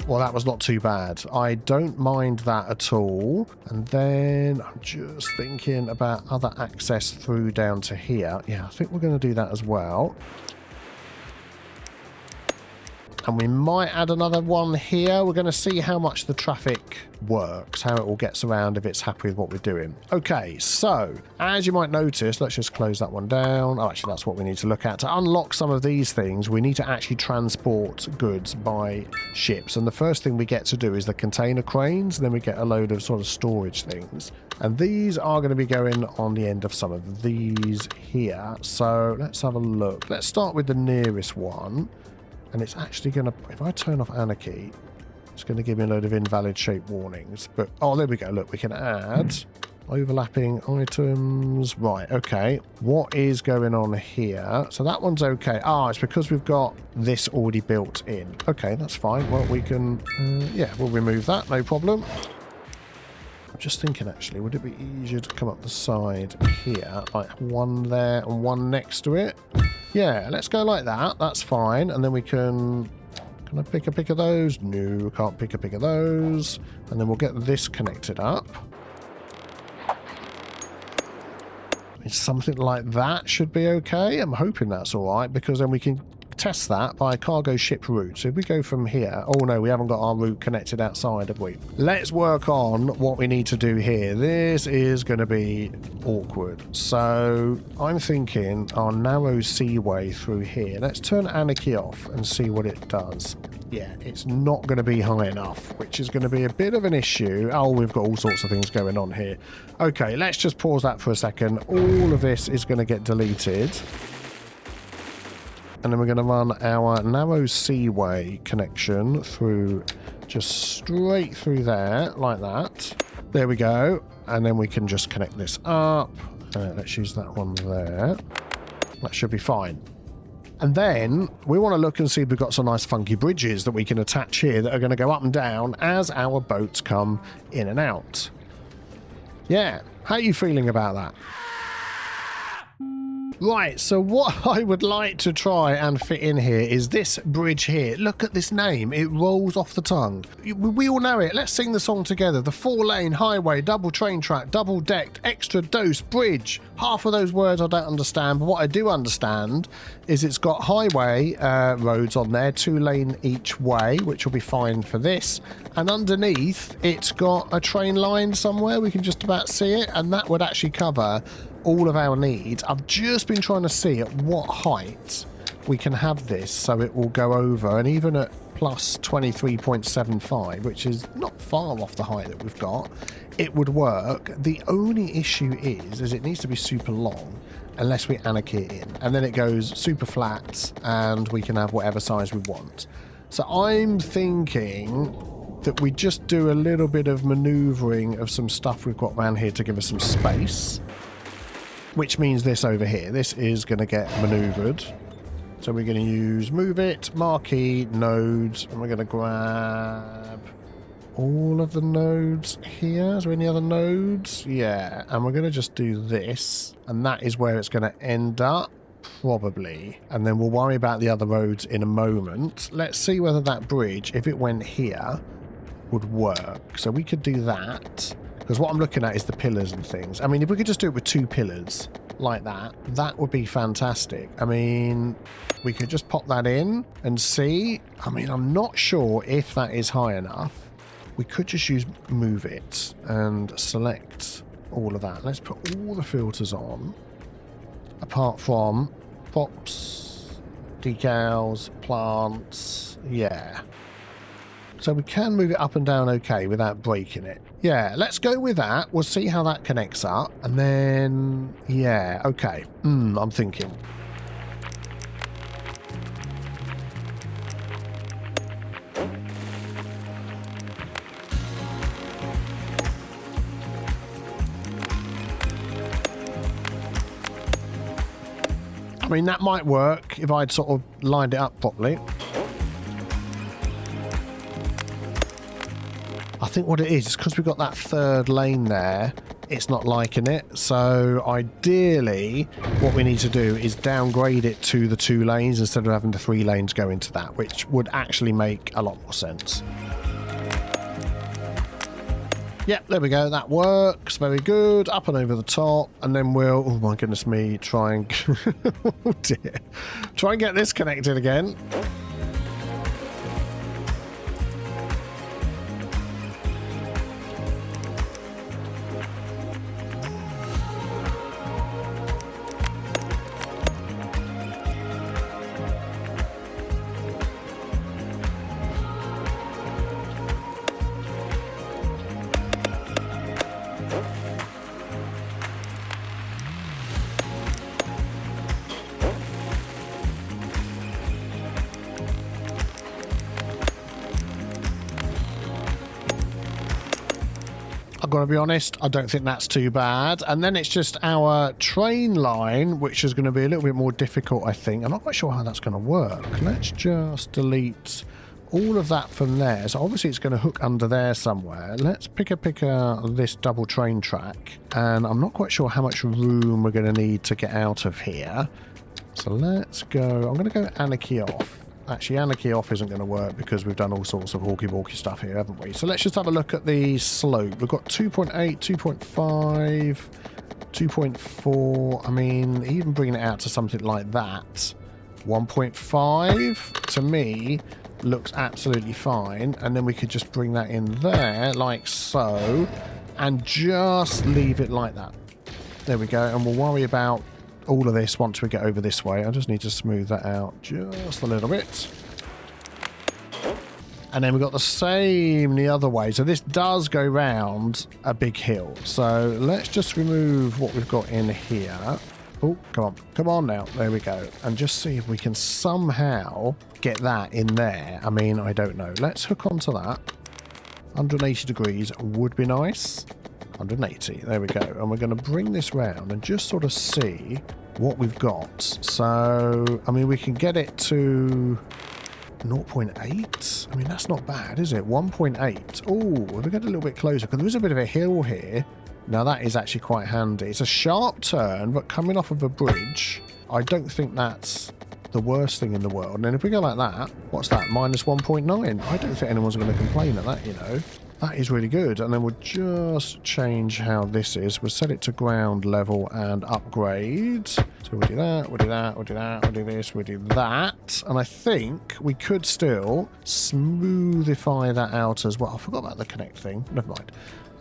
Well, that was not too bad. I don't mind that at all. And then I'm just thinking about other access through down to here. Yeah, I think we're going to do that as well. And we might add another one here. We're going to see how much the traffic works, how it all gets around if it's happy with what we're doing. Okay, so as you might notice, let's just close that one down. Oh, actually, that's what we need to look at. To unlock some of these things, we need to actually transport goods by ships. And the first thing we get to do is the container cranes. Then we get a load of sort of storage things. And these are going to be going on the end of some of these here. So let's have a look. Let's start with the nearest one. And it's actually going to, if I turn off anarchy, it's going to give me a load of invalid shape warnings. But, oh, there we go. Look, we can add overlapping items. Right, okay. What is going on here? So that one's okay. Ah, it's because we've got this already built in. Okay, that's fine. Well, we can, yeah, we'll remove that. No problem. I'm just thinking, actually, would it be easier to come up the side here? Like one there and one next to it? Yeah, let's go like that. That's fine. And then we can... Can I pick a pick of those? No, can't pick a pick of those. And then we'll get this connected up. It's something like that should be okay. I'm hoping that's all right, because then we can test that by cargo ship route. So if we go from here... Oh, no, we haven't got our route connected outside, have we? Let's work on what we need to do here. This is going to be awkward. So I'm thinking our narrow seaway through here. Let's turn anarchy off and see what it does. Yeah, it's not going to be high enough, which is going to be a bit of an issue. Oh, we've got all sorts of things going on here. Okay, let's just pause that for a second. All of this is going to get deleted. And then we're going to run our narrow seaway connection through, just straight through there, like that. There we go. And then we can just connect this up. Let's use that one there. That should be fine. And then we want to look and see if we've got some nice funky bridges that we can attach here that are going to go up and down as our boats come in and out. Yeah, how are you feeling about that? Right, so what I would like to try and fit in here is this bridge here. Look at this name. It rolls off the tongue. We all know it. Let's sing the song together. The 4-lane highway, double train track, double decked, extra dose bridge. Half of those words I don't understand, but what I do understand is it's got highway roads on there, 2-lane each way, which will be fine for this. And underneath, it's got a train line somewhere. We can just about see it, and that would actually cover all of our needs. I've just been trying to see at what height we can have this so it will go over, and even at plus 23.75, which is not far off the height that we've got, it would work. The only issue is it needs to be super long unless we anarchy it in, and then it goes super flat and we can have whatever size we want. So I'm thinking that we just do a little bit of maneuvering of some stuff we've got around here to give us some space. Which means this over here. This is going to get maneuvered. So we're going to use move it, marquee, nodes, and we're going to grab all of the nodes here. Is there any other nodes? Yeah, and we're going to just do this, and that is where it's going to end up, probably. And then we'll worry about the other roads in a moment. Let's see whether that bridge, if it went here, would work. So we could do that. Because what I'm looking at is the pillars and things. I mean, if we could just do it with 2 pillars like that, that would be fantastic. I mean, we could just pop that in and see. I mean, I'm not sure if that is high enough. We could just use move it and select all of that. Let's put all the filters on, apart from props, decals, plants. Yeah. So we can move it up and down okay without breaking it. Yeah, let's go with that. We'll see how that connects up. And then, yeah, okay. I'm thinking. I mean, that might work if I'd sort of lined it up properly. I think what it is because we've got that 3rd lane there, it's not liking it. So ideally, what we need to do is downgrade it to the 2 lanes instead of having the 3 lanes go into that, which would actually make a lot more sense. Yep, there we go. That works. Very good. Up and over the top. And then we'll, oh my goodness me, try and, oh dear. Try and get this connected again. I've got to be honest, I don't think that's too bad. And then it's just our train line, which is going to be a little bit more difficult, I think. I'm not quite sure how that's going to work. Let's just delete all of that from there. So obviously it's going to hook under there somewhere. Let's pick this double train track. And I'm not quite sure how much room we're going to need to get out of here. So let's go. I'm going to go anarchy off. Actually, anarchy off isn't going to work because we've done all sorts of hawky-walky stuff here, haven't we? So let's just have a look at the slope. We've got 2.8, 2.5, 2.4. I mean, even bringing it out to something like that, 1.5 to me looks absolutely fine. And then we could just bring that in there like so and just leave it like that. There we go. And we'll worry about all of this once we get over this way. I just need to smooth that out just a little bit. And then we've got the same the other way. So this does go round a big hill. So let's just remove what we've got in here. Oh, come on. Come on now. There we go. And just see if we can somehow get that in there. I mean, I don't know. Let's hook onto that. 180 degrees would be nice. 180. There we go. And we're going to bring this round and just sort of see what we've got. So, I mean, we can get it to 0.8. I mean, that's not bad, is it? 1.8. Oh, if we get a little bit closer, because there is a bit of a hill here. Now, that is actually quite handy. It's a sharp turn, but coming off of a bridge, I don't think that's the worst thing in the world. And then if we go like that, what's that? Minus 1.9. I don't think anyone's going to complain at that, you know. That is really good. And then we'll just change how this is. We'll set it to ground level and upgrade. So we'll do that, we'll do that, we'll do that, we'll do this, we'll do that. And I think we could still smoothify that out as well. I forgot about the connect thing. Never mind.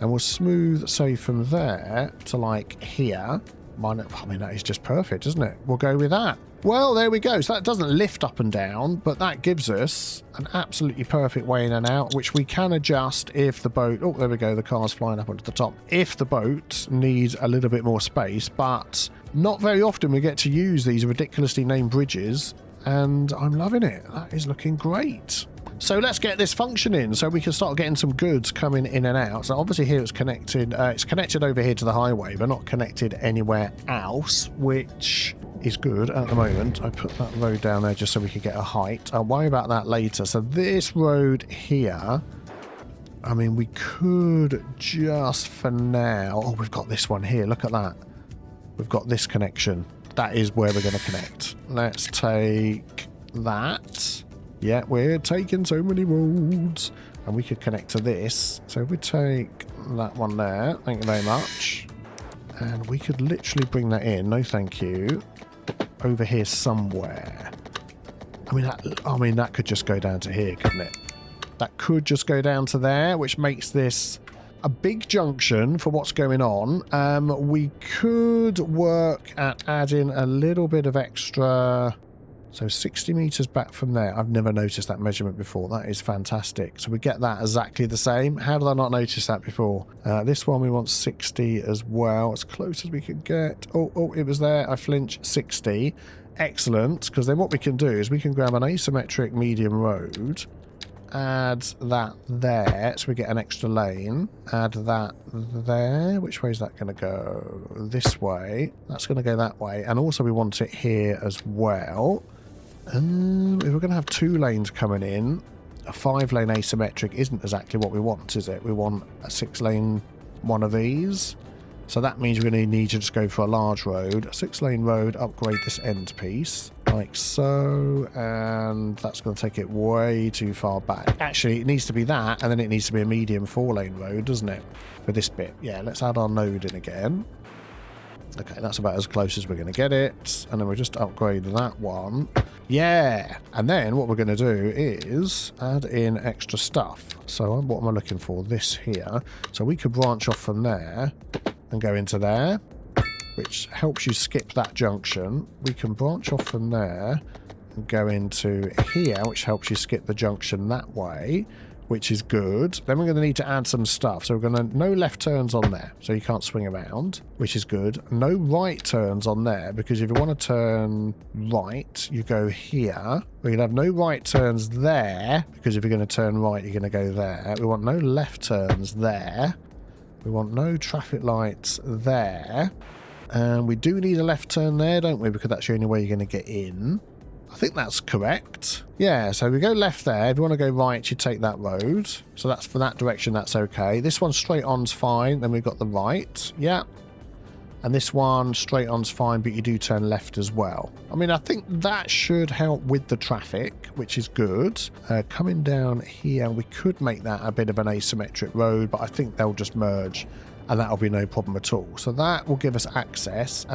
And we'll smooth, say, from there to like here. I mean, that is just perfect, isn't it? We'll go with that. Well, there we go. So that doesn't lift up and down, but that gives us an absolutely perfect way in and out, which we can adjust if the boat... Oh, there we go. The car's flying up onto the top. If the boat needs a little bit more space, but not very often we get to use these ridiculously named bridges, and I'm loving it. That is looking great. So let's get this functioning so we can start getting some goods coming in and out. So obviously here it's connected over here to the highway, but not connected anywhere else, which is good at the moment. I put that road down there just so we could get a height. I'll worry about that later. So this road here, I mean, we could just for now... Oh, we've got this one here. Look at that. We've got this connection. That is where we're going to connect. Let's take that. Yeah, we're taking so many roads. And we could connect to this. So we take that one there. Thank you very much. And we could literally bring that in. No, thank you. Over here somewhere. I mean, that could just go down to here, couldn't it? That could just go down to there, which makes this a big junction for what's going on. We could work at adding a little bit of extra... So 60 meters back from there. I've never noticed that measurement before. That is fantastic. So we get that exactly the same. How did I not notice that before? This one we want 60 as well. As close as we can get. Oh, it was there. I flinch. 60. Excellent. Because then what we can do is we can grab an asymmetric medium road. Add that there. So we get an extra lane. Add that there. Which way is that going to go? This way. That's going to go that way. And also we want it here as well. If we're going to have 2 lanes coming in, a 5-lane asymmetric isn't exactly what we want, is it? We want a 6-lane one of these. So that means we're going to need to just go for a large road. A 6-lane road, upgrade this end piece, like so. And that's going to take it way too far back. Actually, it needs to be that, and then it needs to be a medium 4-lane road, doesn't it? For this bit. Yeah, let's add our node in again. Okay, that's about as close as we're going to get it. And then we'll just upgrade that one. Yeah! And then what we're going to do is add in extra stuff. So what am I looking for? This here. So we could branch off from there and go into there, which helps you skip that junction. We can branch off from there and go into here, which helps you skip the junction that way, which is good. Then we're going to need to add some stuff. So we're going to... No left turns on there, so you can't swing around, which is good. No right turns on there, because if you want to turn right, you go here. We're going to have no right turns there, because if you're going to turn right, you're going to go there. We want no left turns there. We want no traffic lights there. And we do need a left turn there, don't we? Because that's the only way you're going to get in. I think that's correct. Yeah, so we go left there. If you want to go right, you take that road. So that's for that direction, that's okay. This one straight on's fine. Then we've got the right. Yeah. And this one straight on's fine, but you do turn left as well. I mean, I think that should help with the traffic, which is good. Coming down here, we could make that a bit of an asymmetric road, but I think they'll just merge and that'll be no problem at all. So that will give us access.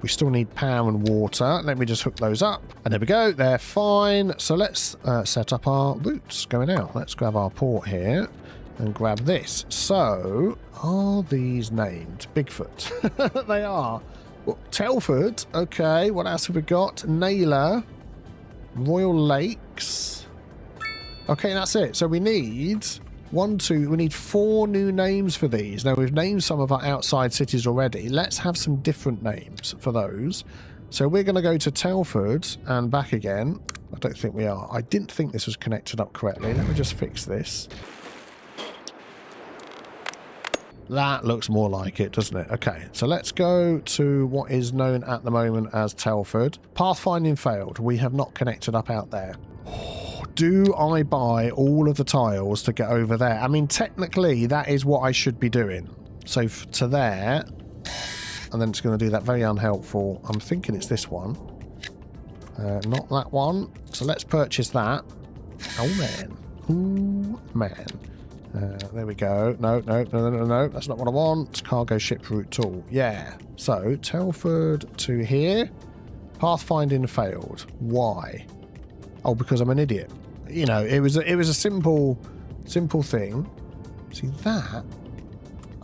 We still need power and water. Let me just hook those up. And there we go. They're fine. So let's set up our routes going out. Let's grab our port here and grab this. So are these named? Bigfoot. They are. Well, Telford. Okay. What else have we got? Naylor. Royal Lakes. Okay, that's it. So we need... we need 4 new names for these. Now, we've named some of our outside cities already. Let's have some different names for those. So we're going to go to Telford and back again. I don't think we are. I didn't think this was connected up correctly. Let me just fix this. That looks more like it, doesn't it? Okay, so let's go to what is known at the moment as Telford. Pathfinding failed. We have not connected up out there. Do I buy all of the tiles to get over there? I mean, technically, that is what I should be doing. So to there, and then it's going to do that very unhelpful. I'm thinking it's this one. Not that one. So let's purchase that. Oh, man. Oh, man. There we go. No. That's not what I want. Cargo ship route tool. Yeah. So Telford to here. Pathfinding failed. Why? Oh, because I'm an idiot. You know, it was a simple thing. See that?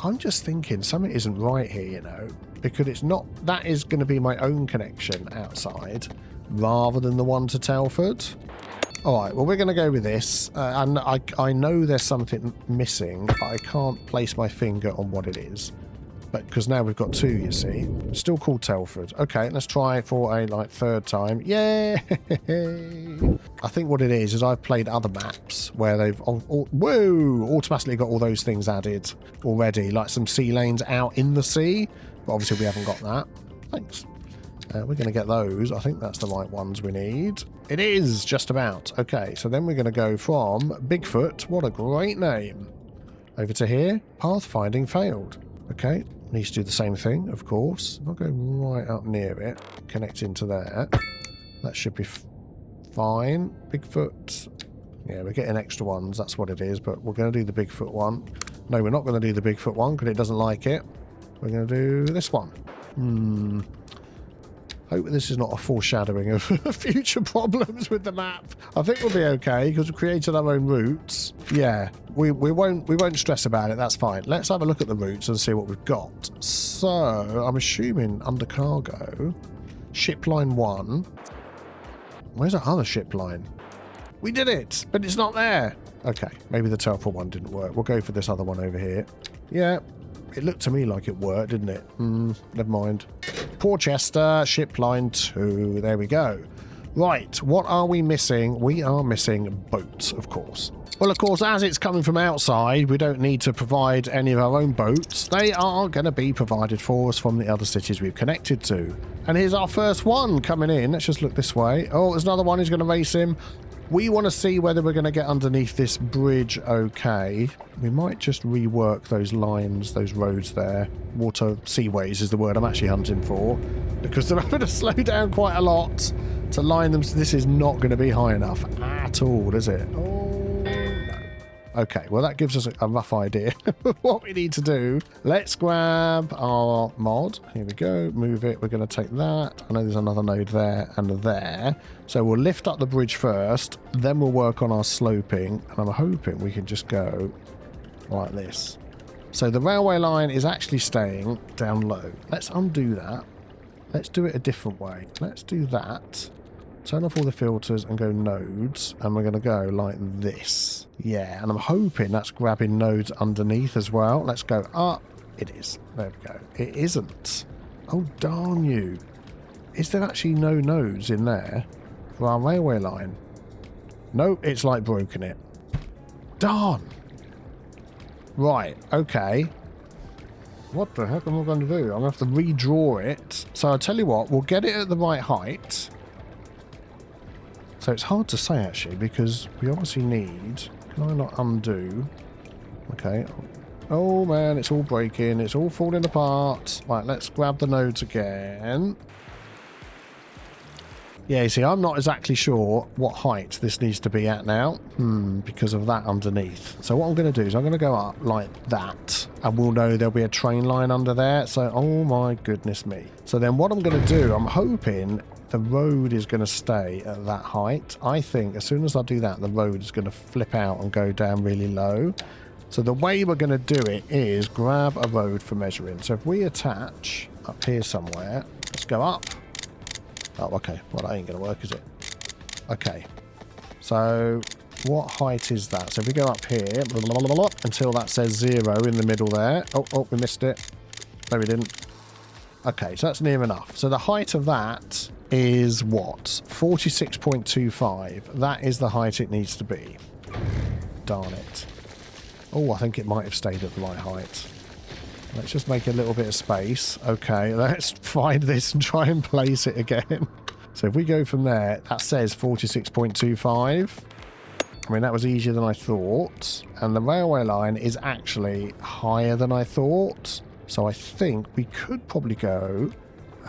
I'm just thinking something isn't right here, you know, because it's not. That is going to be my own connection outside, rather than the one to Telford. All right. Well, we're going to go with this, and I know there's something missing, but I can't place my finger on what it is. But because now we've got 2, you see. Still called Telford. Okay, let's try it for a third time. Yay! I think what it is I've played other maps where they've automatically got all those things added already, like some sea lanes out in the sea. But obviously we haven't got that. Thanks. We're going to get those. I think that's the right ones we need. It is just about. Okay, so then we're going to go from Bigfoot. What a great name. Over to here. Pathfinding failed. Okay. Needs to do the same thing, of course. I'll go right up near it, connect into there. That should be fine. Bigfoot. Yeah, we're getting extra ones. That's what it is, but we're going to do the Bigfoot one. No, we're not going to do the Bigfoot one because it doesn't like it. We're going to do this one. Hope this is not a foreshadowing of future problems with the map. I think we'll be okay because we've created our own routes. Yeah, we won't stress about it. That's fine. Let's have a look at the routes and see what we've got. So I'm assuming under cargo, ship line 1. Where's our other ship line? We did it, but it's not there. Okay, maybe the Telford one didn't work. We'll go for this other one over here. Yeah. It looked to me like it worked, didn't it? Never mind. Porchester, ship line 2. There we go. Right, what are we missing? We are missing boats, of course. Well, of course, as it's coming from outside, we don't need to provide any of our own boats. They are going to be provided for us from the other cities we've connected to. And here's our first one coming in. Let's just look this way. Oh, there's another one who's going to race him. We want to see whether we're going to get underneath this bridge okay. We might just rework those lines, those roads there. Water seaways is the word I'm actually hunting for. Because they're going to slow down quite a lot to line them. So this is not going to be high enough at all, is it? Oh, no. Okay, well, that gives us a rough idea of what we need to do. Let's grab our mod. Here we go. Move it. We're going to take that. I know there's another node there and there. So we'll lift up the bridge first. Then we'll work on our sloping. And I'm hoping we can just go like this. So the railway line is actually staying down low. Let's undo that. Let's do it a different way. Let's do that. Turn off all the filters and go nodes. And we're going to go like this. Yeah, and I'm hoping that's grabbing nodes underneath as well. Let's go up. It is. There we go. It isn't. Oh, darn you. Is there actually no nodes in there for our railway line? Nope, it's like broken it. Darn. Right, okay. What the heck am I going to do? I'm going to have to redraw it. So I'll tell you what, we'll get it at the right height. So it's hard to say, actually, because we obviously need... Can I not undo? Okay. Oh, man, it's all breaking. It's all falling apart. Right, let's grab the nodes again. Yeah, you see, I'm not exactly sure what height this needs to be at now. Because of that underneath. So what I'm going to do is I'm going to go up like that. And we'll know there'll be a train line under there. So, oh my goodness me. So then what I'm going to do, I'm hoping the road is going to stay at that height. I think as soon as I do that, the road is going to flip out and go down really low. So the way we're going to do it is grab a road for measuring. So if we attach up here somewhere, let's go up. Oh, okay. Well, that ain't going to work, is it? Okay. So what height is that? So if we go up here, until that says 0 in the middle there. Oh, we missed it. No, we didn't. Okay, so that's near enough. So the height of that is what? 46.25. That is the height it needs to be. Darn it. Oh, I think it might have stayed at the right height. Let's just make a little bit of space. Okay, let's find this and try and place it again. So if we go from there, that says 46.25. I mean, that was easier than I thought. And the railway line is actually higher than I thought. So I think we could probably go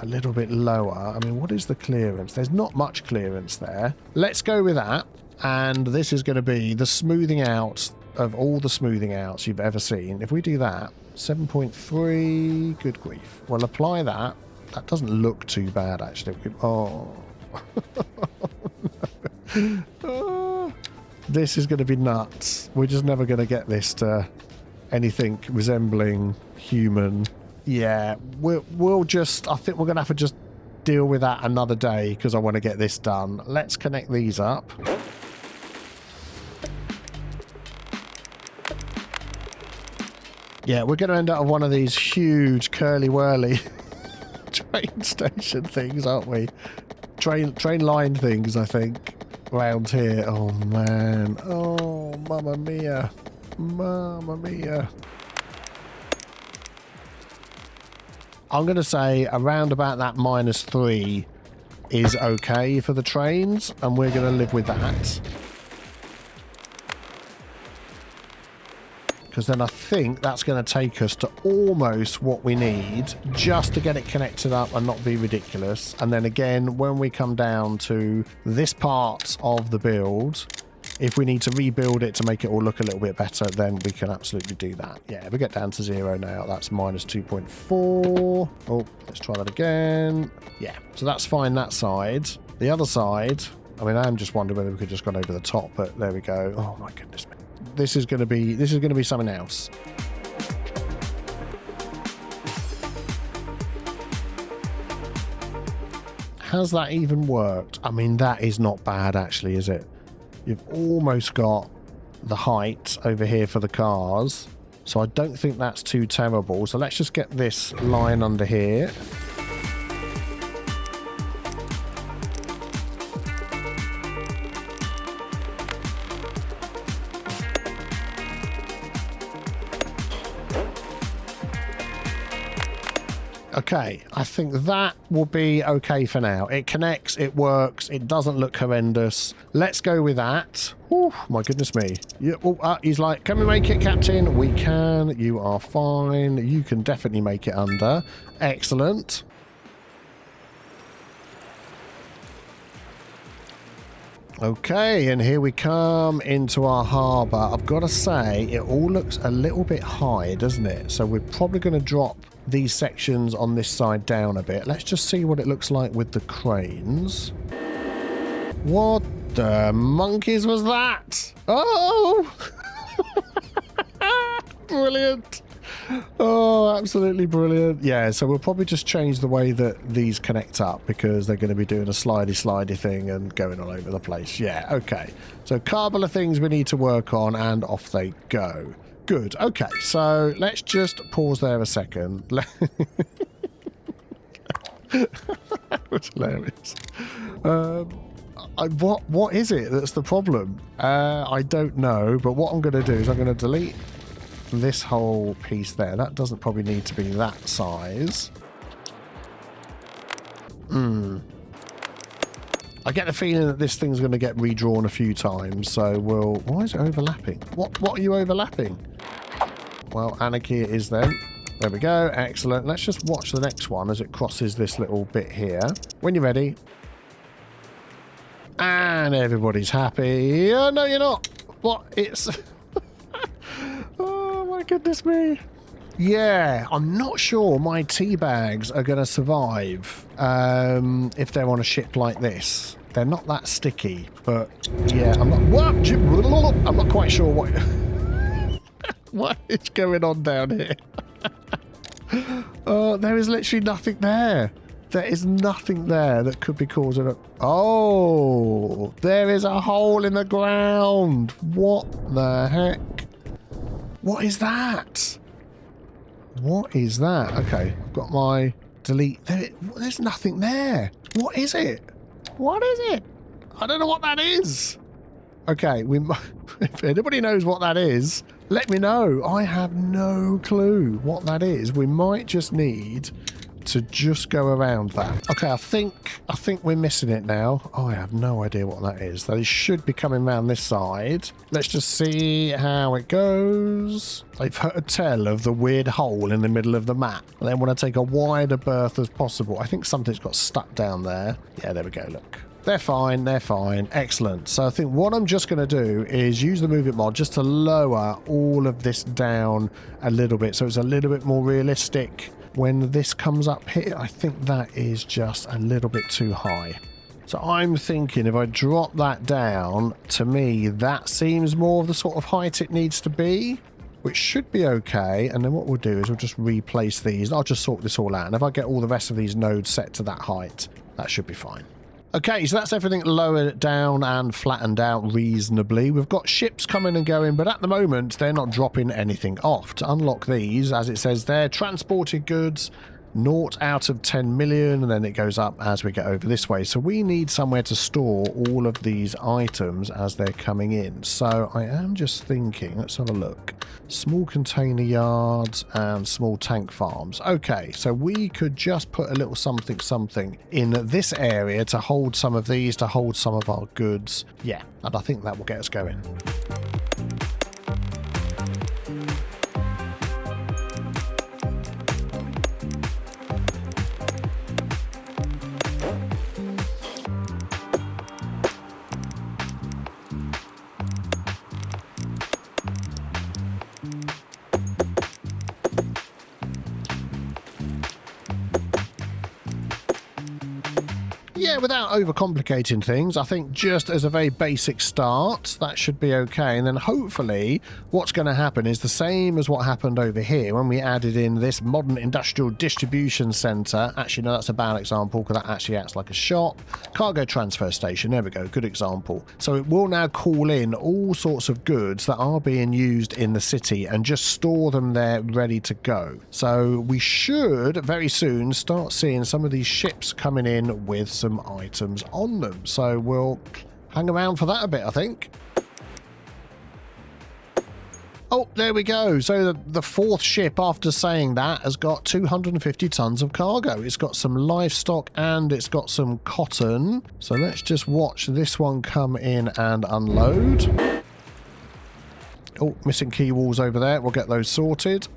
a little bit lower. I mean, what is the clearance? There's not much clearance there. Let's go with that. And this is going to be the smoothing out of all the smoothing outs you've ever seen. If we do that, 7.3, good grief. Well, apply that. That doesn't look too bad, actually. Oh. Oh. This is going to be nuts. We're just never going to get this to anything resembling human. Yeah, we'll just... I think we're going to have to just deal with that another day because I want to get this done. Let's connect these up. Yeah, we're going to end up with one of these huge curly-whirly train station things, aren't we? Train line things, I think, around here. Oh, man. Oh, mamma mia. Mamma mia. I'm going to say around about that -3 is okay for the trains, and we're going to live with that. Because then I think that's going to take us to almost what we need just to get it connected up and not be ridiculous. And then again, when we come down to this part of the build, if we need to rebuild it to make it all look a little bit better, then we can absolutely do that. Yeah, if we get down to 0 now, that's -2.4. Oh, let's try that again. Yeah, so that's fine that side. The other side, I mean, I'm just wondering whether we could just gone over the top, but there we go. Oh my goodness me. This is going to be something else. Has that even worked? I mean, that is not bad actually, is it? You've almost got the height over here for the cars. So I don't think that's too terrible. So let's just get this line under here. Okay, I think that will be okay for now. It connects, it works, it doesn't look horrendous. Let's go with that. Oh, my goodness me. Yeah, he's like, can we make it, Captain? We can. You are fine. You can definitely make it under. Excellent. Okay, and here we come into our harbour. I've got to say, it all looks a little bit high, doesn't it? So we're probably going to drop these sections on this side down a bit. Let's just see what it looks like with the cranes. What the monkeys was that? Oh! Brilliant. Oh, absolutely brilliant. Yeah, so we'll probably just change the way that these connect up because they're going to be doing a slidey thing and going all over the place. Yeah, okay. So a couple of things we need to work on and off they go. Good. Okay, so let's just pause there a second. That was hilarious. What is it that's the problem? I don't know, but what I'm going to do is I'm going to delete this whole piece there. That doesn't probably need to be that size. I get the feeling that this thing's going to get redrawn a few times, so we'll... Why is it overlapping? What are you overlapping? Well, anarchy it is then. There we go. Excellent. Let's just watch the next one as it crosses this little bit here. When you're ready. And everybody's happy. Oh, no, you're not. What? It's... Oh, my goodness me. Yeah, I'm not sure my tea bags are going to survive if they're on a ship like this. They're not that sticky, but yeah, I'm not quite sure what what is going on down here. There is literally nothing there. There is nothing there that could be causing a... Oh, there is a hole in the ground. What the heck? What is that? What is that? Okay, I've got my delete. There's nothing there. What is it? What is it? I don't know what that is. Okay, if anybody knows what that is, let me know. I have no clue what that is. We might just need to just go around that. Okay, I think we're missing it now. Oh, I have no idea what that is. That should be coming around this side. Let's just see how it goes. I've heard tell of the weird hole in the middle of the map. And they want to take a wider berth as possible. I think something's got stuck down there. Yeah, there we go, look. They're fine, they're fine. Excellent. So I think what I'm just going to do is use the Move It mod just to lower all of this down a little bit so it's a little bit more realistic. When this comes up here, I think that is just a little bit too high. So I'm thinking if I drop that down, to me, that seems more of the sort of height it needs to be, which should be okay. And then what we'll do is we'll just replace these. I'll just sort this all out. And if I get all the rest of these nodes set to that height, that should be fine. Okay, so that's everything lowered down and flattened out reasonably. We've got ships coming and going, but at the moment, they're not dropping anything off. To unlock these, as it says there, transported goods, 0 out of 10 million, and then it goes up as we get over this way. So we need somewhere to store all of these items as they're coming in. So I am just thinking, let's have a look. Small container yards and small tank farms. Okay, so we could just put a little something in this area to hold some of these, to hold some of our goods. Yeah, and I think that will get us going. Yeah, without overcomplicating things, I think just as a very basic start, that should be okay. And then hopefully what's going to happen is the same as what happened over here when we added in this modern industrial distribution centre. Actually, no, that's a bad example because that actually acts like a shop. Cargo transfer station, there we go, good example. So it will now call in all sorts of goods that are being used in the city and just store them there ready to go. So we should very soon start seeing some of these ships coming in with some items on them. So we'll hang around for that a bit, I think. Oh, there we go. So the fourth ship, after saying that, has got 250 tons of cargo. It's got some livestock and it's got some cotton. So let's just watch this one come in and unload. Oh, missing key walls over there. We'll get those sorted.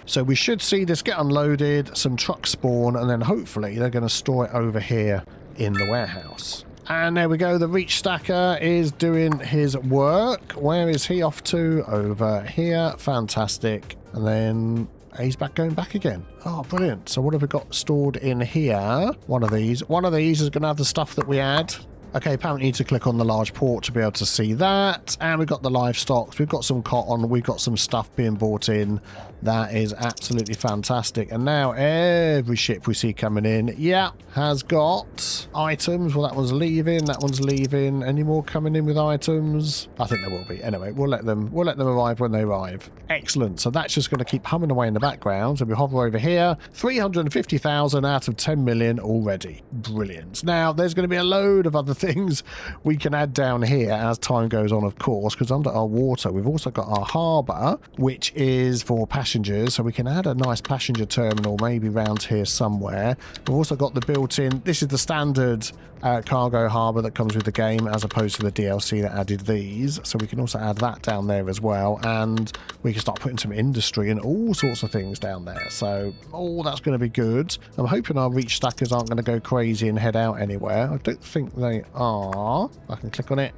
So we should see this get unloaded, some trucks spawn, and then hopefully they're going to store it over here in the warehouse. And there we go, the reach stacker is doing his work. Where is he off to? Over here. Fantastic. And then he's going back again. Oh, brilliant. So what have we got stored in here? One of these. One of these is going to have the stuff that we add. Okay, apparently you need to click on the large port to be able to see that. And we've got the livestock. We've got some cotton. We've got some stuff being brought in. That is absolutely fantastic. And now every ship we see coming in, yeah, has got items. Well, that one's leaving. That one's leaving. Any more coming in with items? I think there will be. Anyway, we'll let them arrive when they arrive. Excellent. So that's just going to keep humming away in the background. So we hover over here. 350,000 out of 10 million already. Brilliant. Now, there's going to be a load of other things we can add down here as time goes on, of course, because under our water, we've also got our harbour, which is for passengers. So we can add a nice passenger terminal maybe around here somewhere. We've also got the built-in, this is the standard cargo harbour that comes with the game as opposed to the DLC that added these. So we can also add that down there as well. And we can start putting some industry and all sorts of things down there. So, oh, that's going to be good. I'm hoping our reach stackers aren't going to go crazy and head out anywhere. I don't think they are. I can click on it.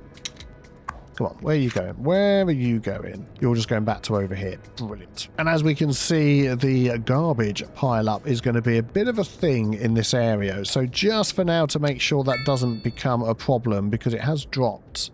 Come on, where are you going? Where are you going? You're just going back to over here. Brilliant. And as we can see, the garbage pile-up is going to be a bit of a thing in this area. So just for now, to make sure that doesn't become a problem, because it has dropped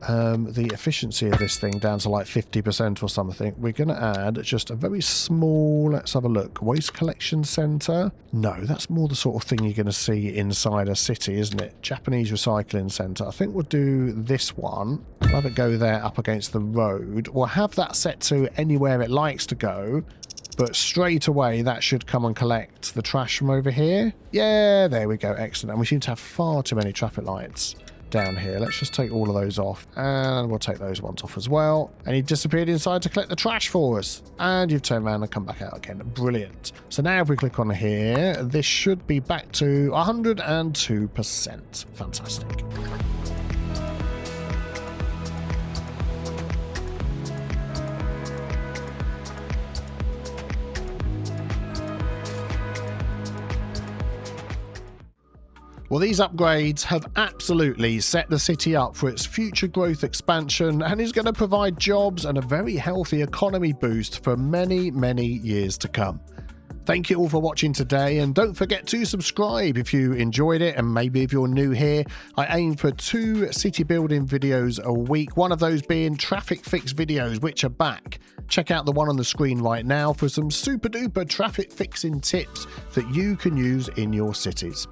the efficiency of this thing down to like 50% or something, we're going to add just a very small, let's have a look, waste collection centre. No, that's more the sort of thing you're going to see inside a city, isn't it? Japanese recycling centre. I think we'll do this one. We'll have it go there up against the road. We'll have that set to anywhere it likes to go, but straight away that should come and collect the trash from over here. Yeah, there we go. Excellent. And we seem to have far too many traffic lights down here. Let's just take all of those off, and we'll take those ones off as well. And you've disappeared inside to collect the trash for us, and you've turned around and come back out again. Brilliant. So now if we click on here, this should be back to 102%. Fantastic. Well, these upgrades have absolutely set the city up for its future growth expansion and is going to provide jobs and a very healthy economy boost for many, many years to come. Thank you all for watching today, and don't forget to subscribe if you enjoyed it, and maybe if you're new here, I aim for 2 city building videos a week, one of those being traffic fix videos, which are back. Check out the one on the screen right now for some super duper traffic fixing tips that you can use in your cities.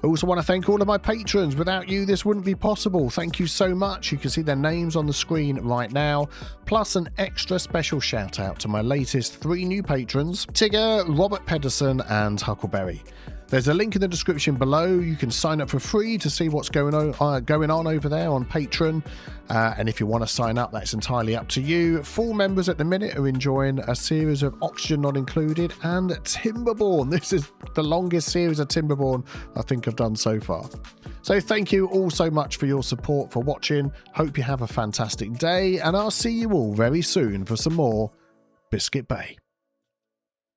I also want to thank all of my patrons. Without you, this wouldn't be possible. Thank you so much. You can see their names on the screen right now, plus an extra special shout out to my latest 3 new patrons, Tigger, Robert Pedersen and Huckleberry. There's a link in the description below. You can sign up for free to see what's going on over there on Patreon. And if you want to sign up, that's entirely up to you. Full members at the minute are enjoying a series of Oxygen Not Included and Timberborn. This is the longest series of Timberborn I think I've done so far. So thank you all so much for your support, for watching. Hope you have a fantastic day, and I'll see you all very soon for some more Biscuit Bay.